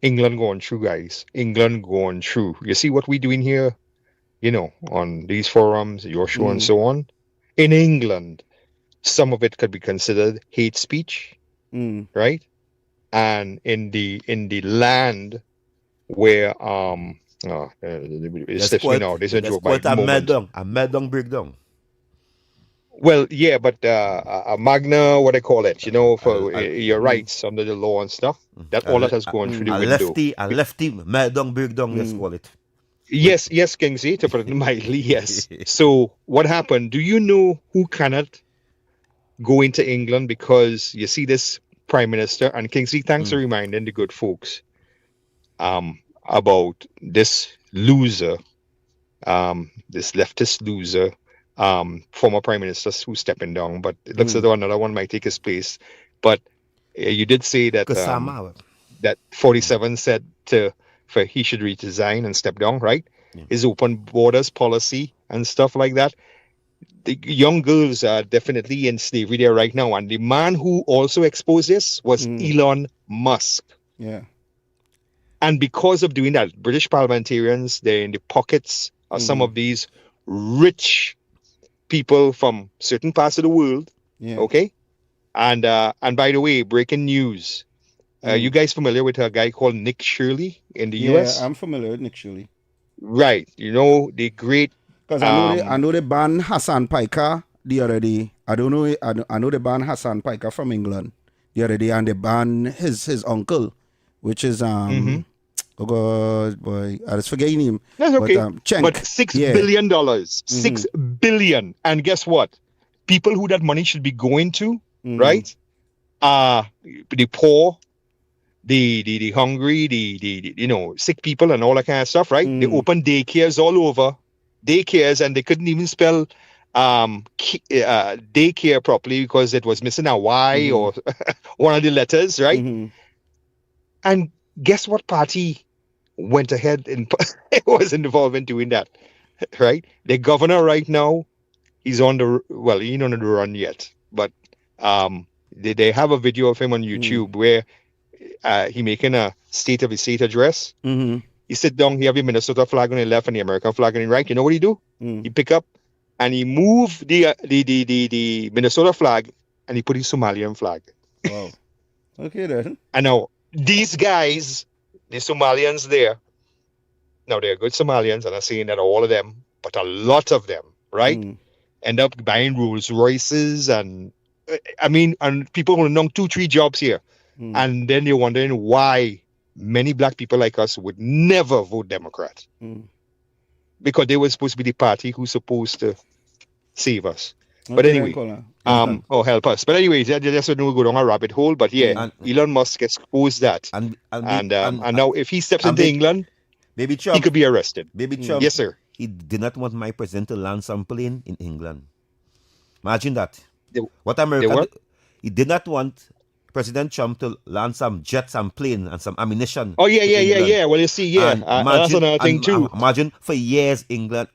England going through, guys. England going through. You see what we doing here, on these forums, your show and so on. In England, some of it could be considered hate speech, right? And in the land where it's slipping out. There's a joke by a Medong breakdown. Well, yeah, but a magna, what I call it, for your rights under the law and stuff. That all that has gone through the window. A lefty Medong breakdown, let's call it. Yes, Kingsley, to put it mildly, yes. So what happened? Do you know who cannot go into England because you see this Prime Minister, and Kingsley, thanks for reminding the good folks about this loser, this leftist loser, former Prime Minister who's stepping down, but it looks as though another one might take his place. But you did say that that 47 said for he should resign and step down, right? His open borders policy and stuff like that. The young girls are definitely in slavery there right now. And the man who also exposed this was Elon Musk. Yeah. And because of doing that, British parliamentarians, they're in the pockets of some of these rich people from certain parts of the world. Yeah. Okay. And by the way, breaking news. You guys familiar with a guy called Nick Shirley in the US? Yeah, I'm familiar with Nick Shirley. Right. The great. Because I know they banned Hassan Piker the other day. I know they banned Hassan Piker from England the other day, and they banned his uncle, which is oh God, boy, I just forget his name. That's okay. But $6 billion, $6 billion, and guess what? People who that money should be going to, right? The poor, the hungry, the sick people and all that kind of stuff, right? They open daycares all over, and they couldn't even spell daycare properly because it was missing a Y or one of the letters, right? And guess what party went ahead and was involved in doing that, right? The governor right now, he's on the he ain't on the run yet, but they have a video of him on YouTube where he making a state of his state address. He sit down, he have the Minnesota flag on the left and the American flag on the right. You know what he do? He pick up and he move the Minnesota flag and he put his Somalian flag. Wow. Okay then. And now these guys, the Somalians there, now they're good Somalians, and I'm saying that all of them, but a lot of them, right, end up buying Rolls Royces and and people who know 2-3 jobs here. And then you're wondering why many black people like us would never vote Democrat. Because they were supposed to be the party who's supposed to save us. But anyway, help us. But anyway, that's when we go down a rabbit hole. But yeah, Elon Musk exposed that. And now if he steps into England, Baby Trump, he could be arrested. Baby Trump, yes, sir. He did not want my president to land some plane in England. Imagine that. What America? He did not want President Trump to land some jets and plane and some ammunition. Oh, yeah. Well, you see, that's another thing too. Imagine for years,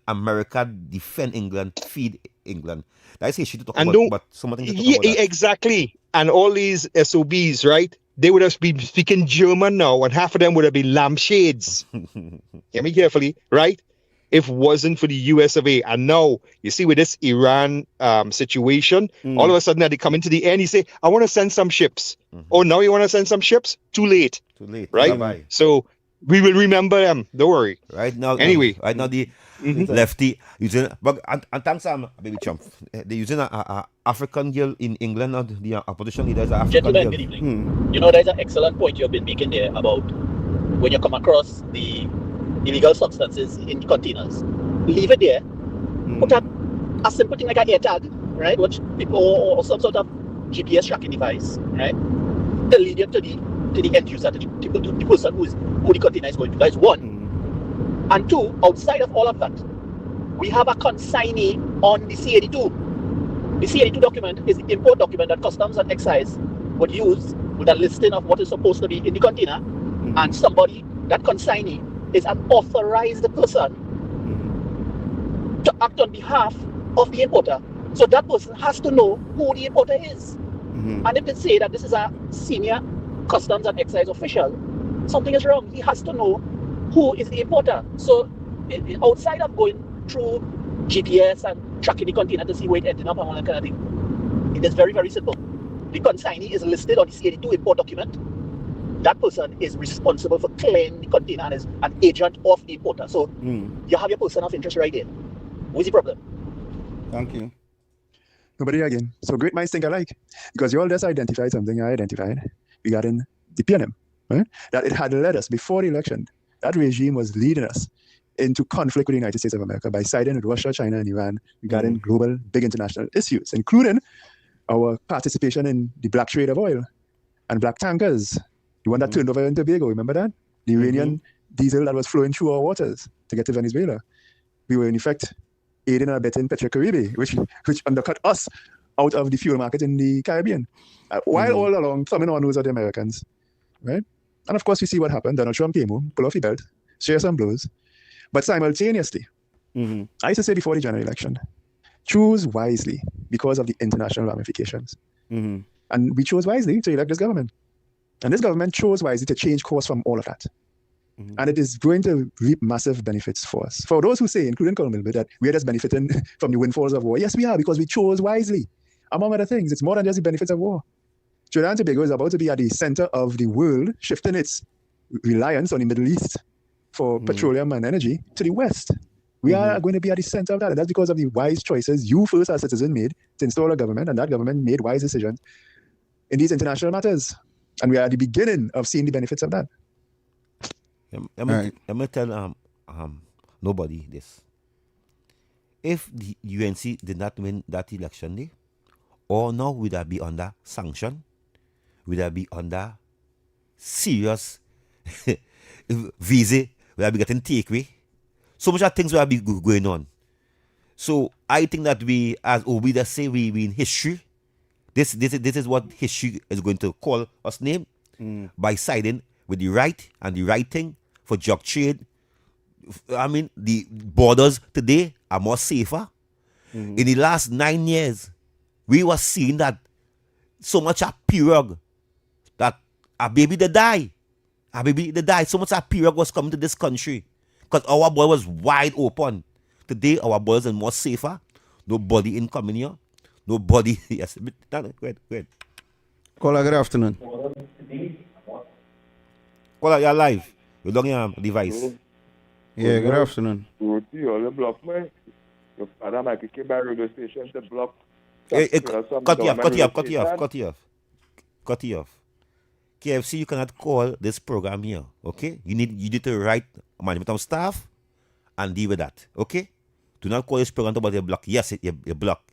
America defend England, feed England. That's a shit to talk about, but something to talk about that. Exactly. And all these SOBs, right? They would have been speaking German now, and half of them would have been lampshades. Hear me carefully, right? If it wasn't for the US of A. And now, you see, with this Iran situation, all of a sudden, they come into the end, you say, I want to send some ships. Oh, now you want to send some ships? Too late. Too late. Right? Bye-bye. So we will remember them. Don't worry. Right now, anyway. Right now, the lefty using, but and thanks baby chump. They're using a African girl in England. Now the opposition leader is an African Gentlemen, girl. good evening. You know, there's an excellent point you've been making there about when you come across the illegal substances in containers. Leave it there. Put up a simple thing like an AirTag, right? Which people or some sort of GPS tracking device, right? To lead you to the end user, to the person who the container is going to. That's one. And two, outside of all of that, we have a consignee on the C-82. The C-82 document is the import document that Customs and Excise would use with a listing of what is supposed to be in the container. And somebody, that consignee, is an authorized person to act on behalf of the importer. So that person has to know who the importer is. And if they say that this is a senior Customs and Excise official, something is wrong. He has to know who is the importer. So outside of going through GPS and tracking the container to see where it ended up and all that kind of thing, it is very, very simple. The consignee is listed on the C-82 import document. That person is responsible for clearing the container and is an agent of the importer. So you have your person of interest right there. What's the problem? Thank you. Nobody again. So great minds think alike. Because you all just identified something I identified regarding the PNM, right? That it had led us before the election. That regime was leading us into conflict with the United States of America by siding with Russia, China, and Iran regarding global big international issues, including our participation in the black trade of oil and black tankers. The one that turned over in Tobago, remember that? The Iranian diesel that was flowing through our waters to get to Venezuela. We were in effect aiding and abetting Petrocaribe, which undercut us out of the fuel market in the Caribbean. While all along, thumbing on those are the Americans, right? And of course, we see what happened. Donald Trump came home, pull off the belt, share some blows. But simultaneously, I used to say before the general election, choose wisely because of the international ramifications. And we chose wisely to elect this government. And this government chose wisely to change course from all of that. And it is going to reap massive benefits for us. For those who say, including Colonel Milby, that we are just benefiting from the windfalls of war. Yes, we are, because we chose wisely. Among other things, it's more than just the benefits of war. Trinidad and Tobago is about to be at the center of the world, shifting its reliance on the Middle East for petroleum and energy to the West. We are going to be at the center of that. And that's because of the wise choices you first as citizens made to install a government, and that government made wise decisions in these international matters. And we are at the beginning of seeing the benefits of that. Let me tell nobody this. If the UNC did not win that election day, or now would I be under sanction? Would I be under serious visa? Would I be getting takeaway? So much of things will be going on. So I think that we, as Obi just say, we in history. This is what history is going to call us name by siding with the right and the right thing for drug trade. I mean, the borders today are more safer. In the last 9 years, we were seeing that so much a pirogue that a baby they die. A baby they die. So much a pirogue was coming to this country because our border was wide open. Today, our borders are more safer. Nobody in coming here. Nobody. Yes. Go ahead. Caller, good afternoon. Caller, you're live. You're on your device. Yeah, good afternoon. You block me. Your father might kick by radio station to block. Cut you off. KFC, you cannot call this program here, okay? You need to write management staff and deal with that, okay? Do not call this program about your block. Yes, you're blocked.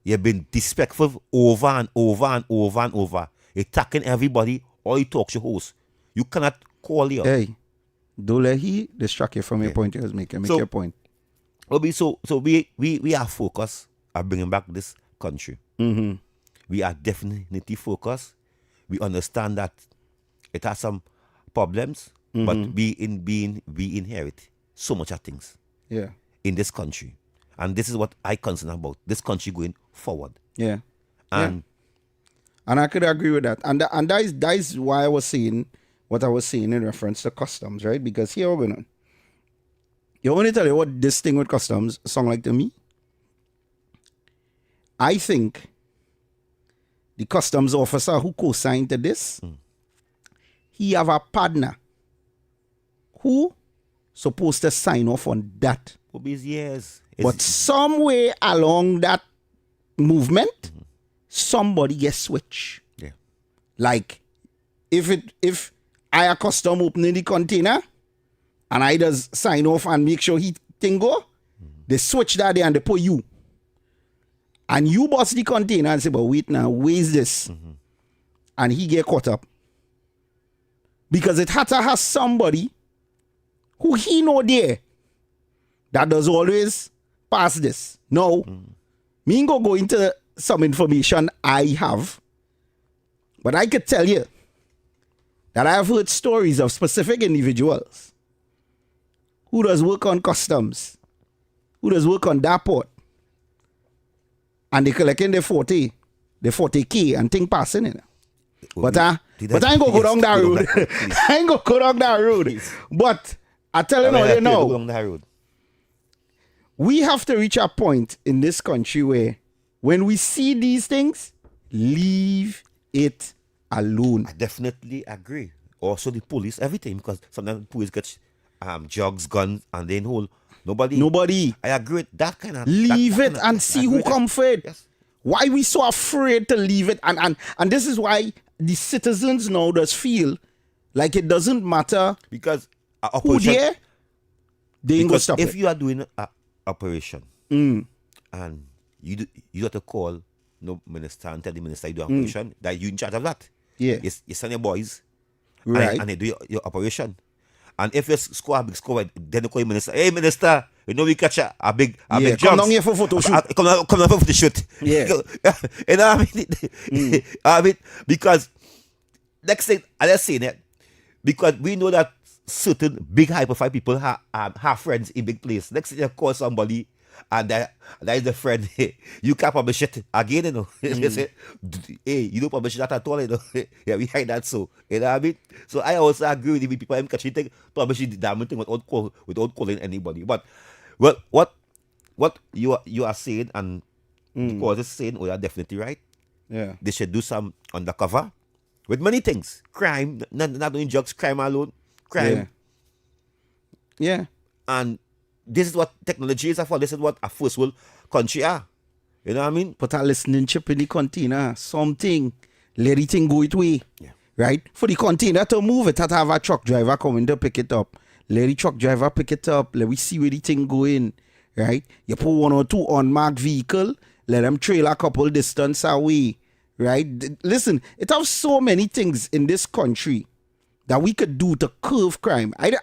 You've been disrespectful over and over and over and over. You're attacking everybody, or you talk to your host. You cannot call here. Hey, don't let he distract you from your point you was making. Make your point. Obi, so we are focused on bringing back this country. We are definitely focused. We understand that it has some problems, but we inherit so much of things in this country. And this is what I concern about, this country going forward. Yeah. And I could agree with that. And that is why I was saying what I was saying in reference to customs, right? Because here we're going on. You want me to tell you what this thing with customs sound like to me? I think the customs officer who co-signed to this, he have a partner who supposed to sign off on that. Obi's years. But somewhere along that movement, somebody gets switched. Yeah. Like, if I a custom opening the container and I just sign off and make sure he thing go, they switch that there and they put you. And you bust the container and say, but wait now, where is this? And he get caught up. Because it had to have somebody who he know there that does always pass this. No. Me ain't gonna go into some information I have. But I could tell you that I have heard stories of specific individuals who does work on customs, who does work on that port, and they collecting their 40K and thing passing in. But I ain't gonna go down that road. I ain't gonna go down that road. But I tell you now, we have to reach a point in this country where when we see these things, leave it alone. I definitely agree. Also the police, everything, because sometimes the police get drugs, guns, and then hold nobody. I agree with that kind of leave it and see who come for it. Yes. Why we so afraid to leave it, and this is why the citizens now does feel like it doesn't matter because who there, they ain't gonna stop if it. You are doing an operation and you have to call no minister and tell the minister you do operation that you in charge of that. Yeah, you send your boys, right, and they do your operation. And if you score a big score, then they call the minister. Hey, minister, you know we catch a big come jump. down here for photo shoot. Come down for photo shoot. Yeah. You know what I mean? I mean, because next thing, I just saying it, because we know that certain big high-profile people have friends in big place. Next thing you call somebody, and that is the friend. You can't publish it again, you know. They say, hey, you don't publish that at all, you know. Yeah, we hide that so. You know what I mean? So I also agree with the people who catch it, publish the damn thing without calling anybody. But what you are saying, and the cause is saying, you are definitely right. Yeah. They should do some undercover with many things. Crime, not only drugs, crime alone. Crime. Yeah. And this is what technology is for. This is what a first world country are. You know what I mean? Put a listening chip in the container, something, let it thing go it way. Yeah. Right? For the container to move, it had to have a truck driver coming to pick it up. Let the truck driver pick it up. Let we see where the thing going. Right? You put one or two unmarked vehicle, let them trail a couple distance away. Right? Listen, it has so many things in this country that we could do to curb crime. And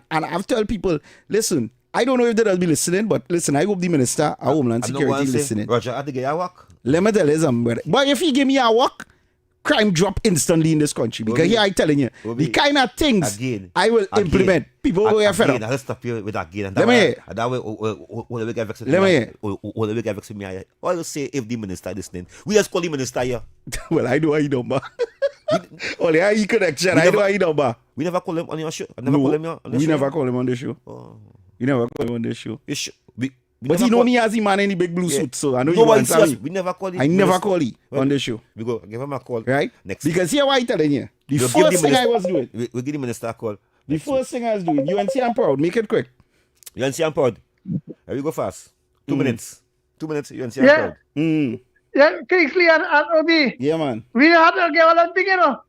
I've told people, listen, I don't know if they'll be listening, but listen, I hope the Minister of Homeland Security listening. Roger, I have to get a work. Let me tell you something. But if he give me a work, crime drop instantly in this country. Because here I'm telling you, the kind of things I will implement. People will get fed up. I'll stop you with again. Let me hear. That way, will we get vexed with me? Let me hear. Will we get vexed with me? Or you say if the minister listening, we just call the minister here. Well, I know how you number. Only how you connection. I know how you number. We never call him on your show. We never call him on the show. Oh. You never call him on the show. But he know me as the man in the big blue suit, so I know nobody you want to we never call him. I never call him on the show. We go give him a call. Right? Next. Because here what I'm telling you. The first thing I was doing. We give the minister a call. The first thing I was doing. UNC I'm proud. Make it quick. UNC I'm proud. Here we go fast. 2 minutes. 2 minutes. UNC I'm proud. Yeah, Kingsley and Obi. Yeah, man. We have to get one thing, you know.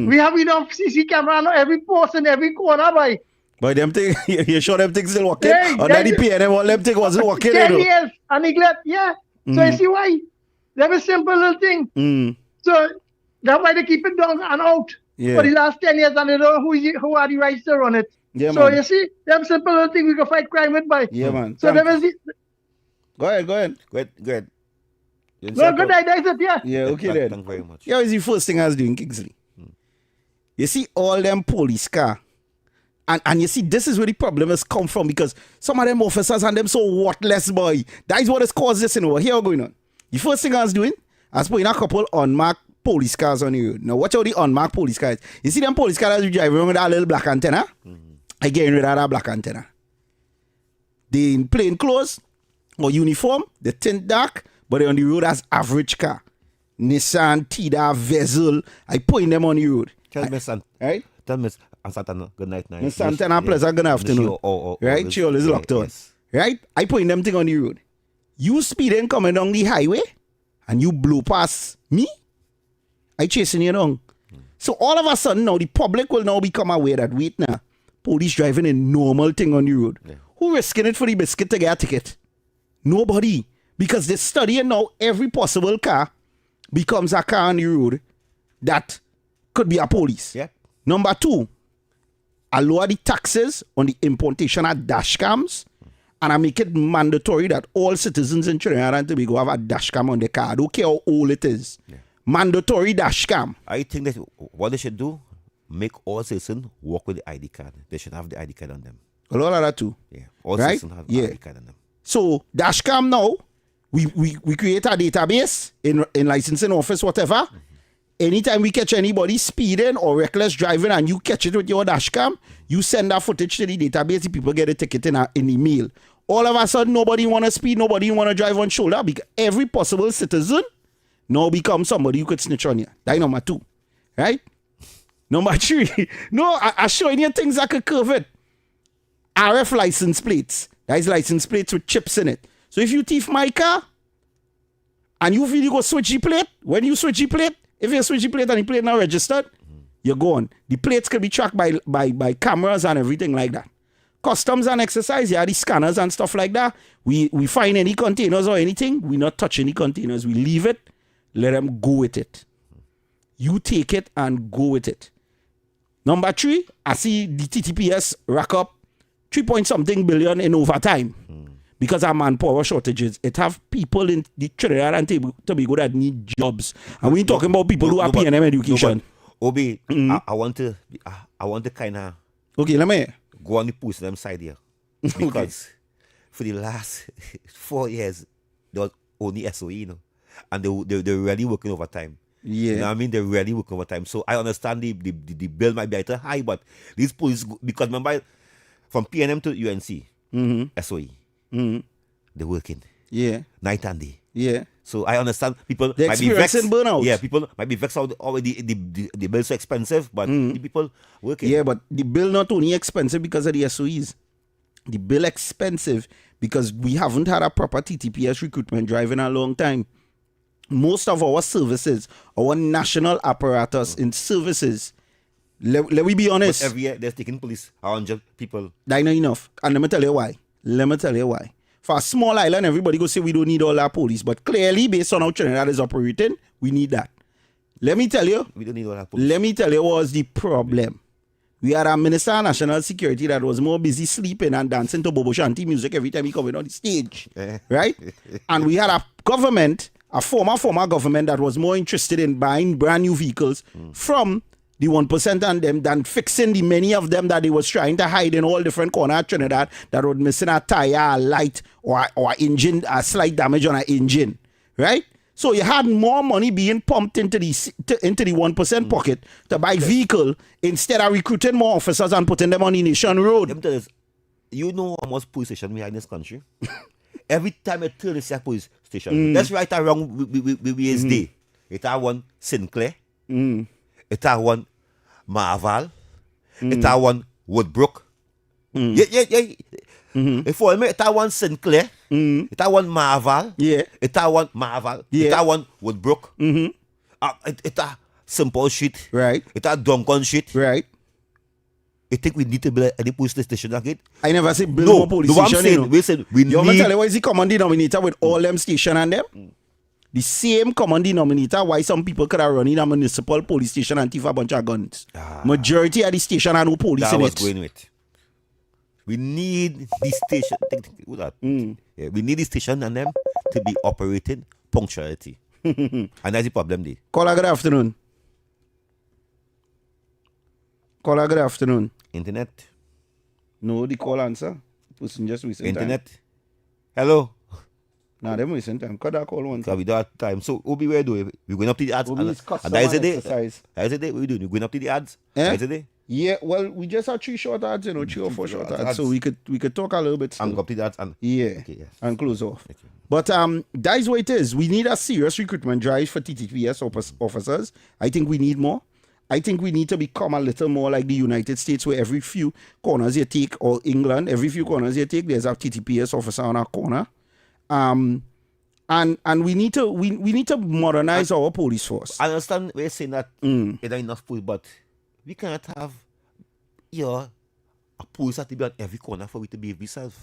We have enough CC camera on every post and every corner, boy. But them thing, you sure them things still working? Or that the PNM, all them thing wasn't working? 10 years, and neglect, yeah. So you see why? That was a simple little thing. So that's why they keep it down and out for the last 10 years, and they don't know who are the rights to run it. Yeah, so man. you see, that simple little thing we can fight crime with, by. Yeah, man. So that was it. Go ahead. Go ahead. No, good night, that's it, yeah. Yeah, okay then. Thank you very much. Yeah, it's the first thing I was doing, Kingsley. You see all them police car. And you see, this is where the problem has come from, because some of them officers and them so worthless, boy. That is what has caused this in over here going on. The first thing I was doing, I was putting a couple unmarked police cars on the road. Now, watch out the unmarked police cars. You see them police cars that drive around with that little black antenna? I get rid of that black antenna. They in plain clothes or uniform, they tint dark, but they on the road as average car. Nissan, Tida, Vezel, I putting them on the road. Tell me, son. Right? Tell me, and Santana, good night, night. Miss Santana, pleasant good afternoon. Right? She always locked on. Yes. Right? I put them thing on the road. You speeding coming down the highway and you blow past me, I chasing you down. So all of a sudden now the public will now become aware that wait now, police driving a normal thing on the road. Yeah. Who risking it for the biscuit to get a ticket? Nobody. Because they're studying now every possible car becomes a car on the road that could be a police. Yeah. Number 2, I lower the taxes on the importation of dash cams and I make it mandatory that all citizens in Trinidad and Tobago have a dash cam on their car. I don't care how old it is. Yeah. Mandatory dash cam. I think that what they should do, make all citizens walk with the ID card. They should have the ID card on them. A lot of that too. Yeah. All right? citizens have the ID card on them. So dash cam now, we create a database in licensing office, whatever. Mm-hmm. Anytime we catch anybody speeding or reckless driving and you catch it with your dash cam, you send that footage to the database, the people get a ticket in the mail. All of a sudden, nobody want to speed, nobody want to drive on shoulder because every possible citizen now becomes somebody you could snitch on you. That's number 2. Right? Number 3, no, I showing you things that could curve it. RF license plates. That is license plates with chips in it. So if you thief my car and you feel you go switch the plate, when you switch the plate, if you switch the plate and the plate not registered, you're gone. The plates can be tracked by cameras and everything like that. Customs and exercise, yeah, the scanners and stuff like that. We find any containers or anything, we not touch any containers. We leave it, let them go with it. You take it and go with it. Number 3, I see the TTPS rack up 3-point-something billion in overtime because of manpower shortages. It have people in the Trinidad and Tobago that need jobs. And we talking about people who are P&M education. Obi, I want to kind of okay, let me go on the Muslim side here. Because for the last 4 years, there was only SOE, you know. And they're really working overtime. Yeah. You know what I mean? They're really working overtime. So I understand the bill might be a little high, but these police, because remember, from PNM to UNC, SOE, they're working. Yeah. Night and day. Yeah. So I understand people they're might be vexed. Burnout. Yeah, people might be vexed already. The bill's so expensive, but the people working. Yeah, but the bill not only expensive because of the SOEs. The bill expensive because we haven't had a proper TTPS recruitment drive in a long time. Most of our services, our national apparatus in services, let we be honest. But every year they're taking police 100 people. That's not enough. And let me tell you why. For a small island, everybody go say we don't need all our police. But clearly, based on how Trinidad is operating, we need that. Let me tell you. We don't need all our police. Let me tell you what was the problem. We had a Minister of National Security that was more busy sleeping and dancing to Bobo Shanti music every time he comes on the stage. Right? And we had a government, a former government that was more interested in buying brand new vehicles from the 1% and them than fixing the many of them that they was trying to hide in all different corners of Trinidad that were missing a tire, a light, or engine, a slight damage on an engine. Right? So you had more money being pumped into the 1% pocket to buy vehicle instead of recruiting more officers and putting them on the nation road. You know how much police station we have in this country? Every time I turn this police station, that's right around we is there. It have one Sinclair, it have one Marval, it have one Woodbrook. If I it have one Sinclair, it have one Marval, it have one Marval, it have one Woodbrook, it have Simple Sheet, right? It have Duncan Sheet, right? You think we need to build any police station again? I never said build more police station. We said we you need. Tell you what is the common denominator with all them station and them? The same common denominator why some people could have run in a municipal police station and thief a bunch of guns. Majority of the station are no police in it. Going with. We need the station. Yeah, we need the station and them to be operating punctuality. And that's the problem there. Caller, good afternoon. Caller, good afternoon. Internet. No, the call answer. Person just wasting Internet. Time. Hello. Nah, them wasting time. Cut that call one time. We don't have time. So, Obi, where do we going up to the ads? And that is the day. That is the day. What are we doing? We're going up to the ads? That is the day. Yeah, well, we just had 3 short ads, 3 or 4 short ads. So we could talk a little bit still. And go up to that and okay, yes. And close off. Okay. But that is what it is. We need a serious recruitment drive for TTPS officers. I think we need more. I think we need to become a little more like the United States, where every few corners you take, or England, every few corners you take, there's a TTPS officer on a corner. And we need to modernize our police force. I understand we're saying that it's not enough police, but we cannot have a police that to be on every corner for we to behave ourselves.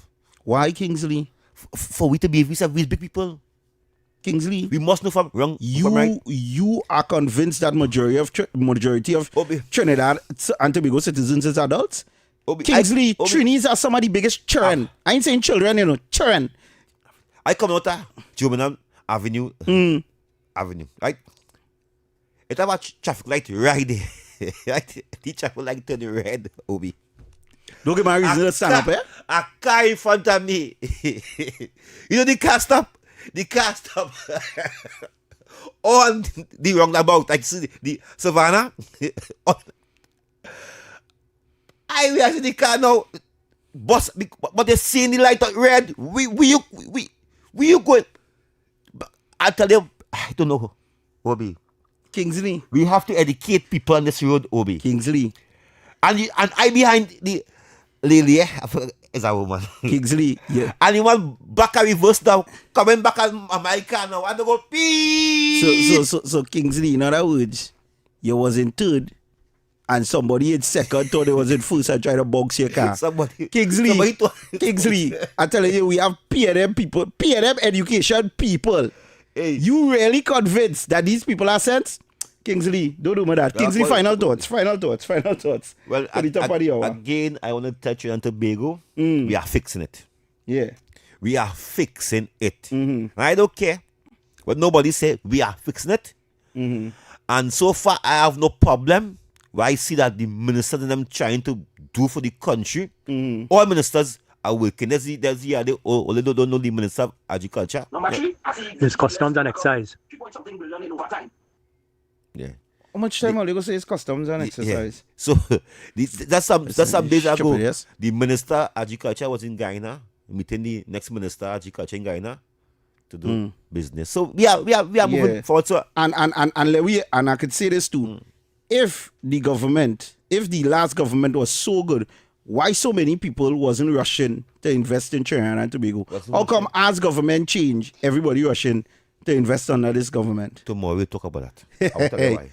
Why, Kingsley? For we to behave ourselves with big people. Kingsley, we must know from wrong. From right. You are convinced that majority of Trinidad and Tobago citizens is adults? Kingsley, Trinis are some of the biggest children. I ain't saying children, children. I come out of Juvenile Avenue, right? It have a traffic light right there. Right? The traffic light turn red, Obi. Don't give my reason to stand up, eh? A car in front of me. You know the car stop? The car stop on the roundabout. I see the Savannah. I see the car now, boss. But they see the light on red. We you going? I tell you, I don't know, Obi. Kingsley, we have to educate people on this road, Obi. Kingsley, and I behind the lady. Is a woman. Kingsley, yeah. And you want back a reverse now, coming back on my car now, and go pee. So Kingsley, in other words, you was in third, and somebody in second thought they was in first and tried to box your car. Kingsley, I tell you, we have PNM people, PNM education people. Hey. You really convinced that these people are sense? Kingsley, don't do me that. Kingsley, final thoughts. Well, again, I want to touch on Tobago. We are fixing it. Yeah. We are fixing it. I don't care what nobody say. We are fixing it. And so far, I have no problem. Where I see that the ministers and them trying to do for the country. All ministers are working. There's the only don't know the minister of agriculture. It's customs and excise. Yeah. How much time are you going to say it's customs and exercise? Yeah. So that's some days ago. Yes. The minister of agriculture was in Guyana, meeting the next minister of agriculture in Guyana to do business. So we are moving forward. So and I could say this too. If the last government was so good, why so many people wasn't rushing to invest in Trinidad and Tobago? How come as government change, everybody rushing to invest under this government? Tomorrow we'll talk about that. I'll tell you why.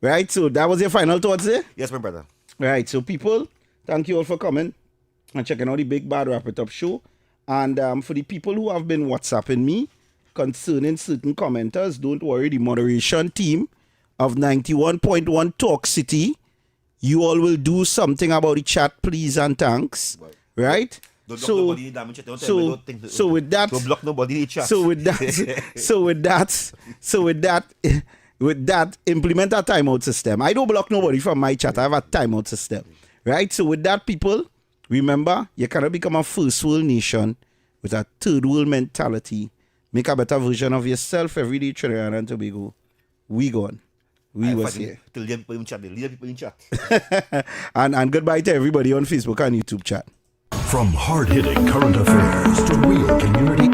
Right, so that was your final thoughts there? Yes, my brother. Right, so people, thank you all for coming and checking out the Big Bad Wrap It Up show. And for the people who have been WhatsApping me concerning certain commenters, don't worry, the moderation team of 91.1 Talk City, you all will do something about the chat, please and thanks. Right? Don't block nobody in the damage chat. So with that, don't block nobody in the chat. So with that, implement a timeout system. I don't block nobody from my chat. I have a timeout system. Right? So with that, people, remember, you cannot become a first world nation with a third world mentality. Make a better version of yourself every day, Trinidad and Tobago. We gone. We was here. People in chat. And goodbye to everybody on Facebook and YouTube chat. From hard-hitting current affairs to real community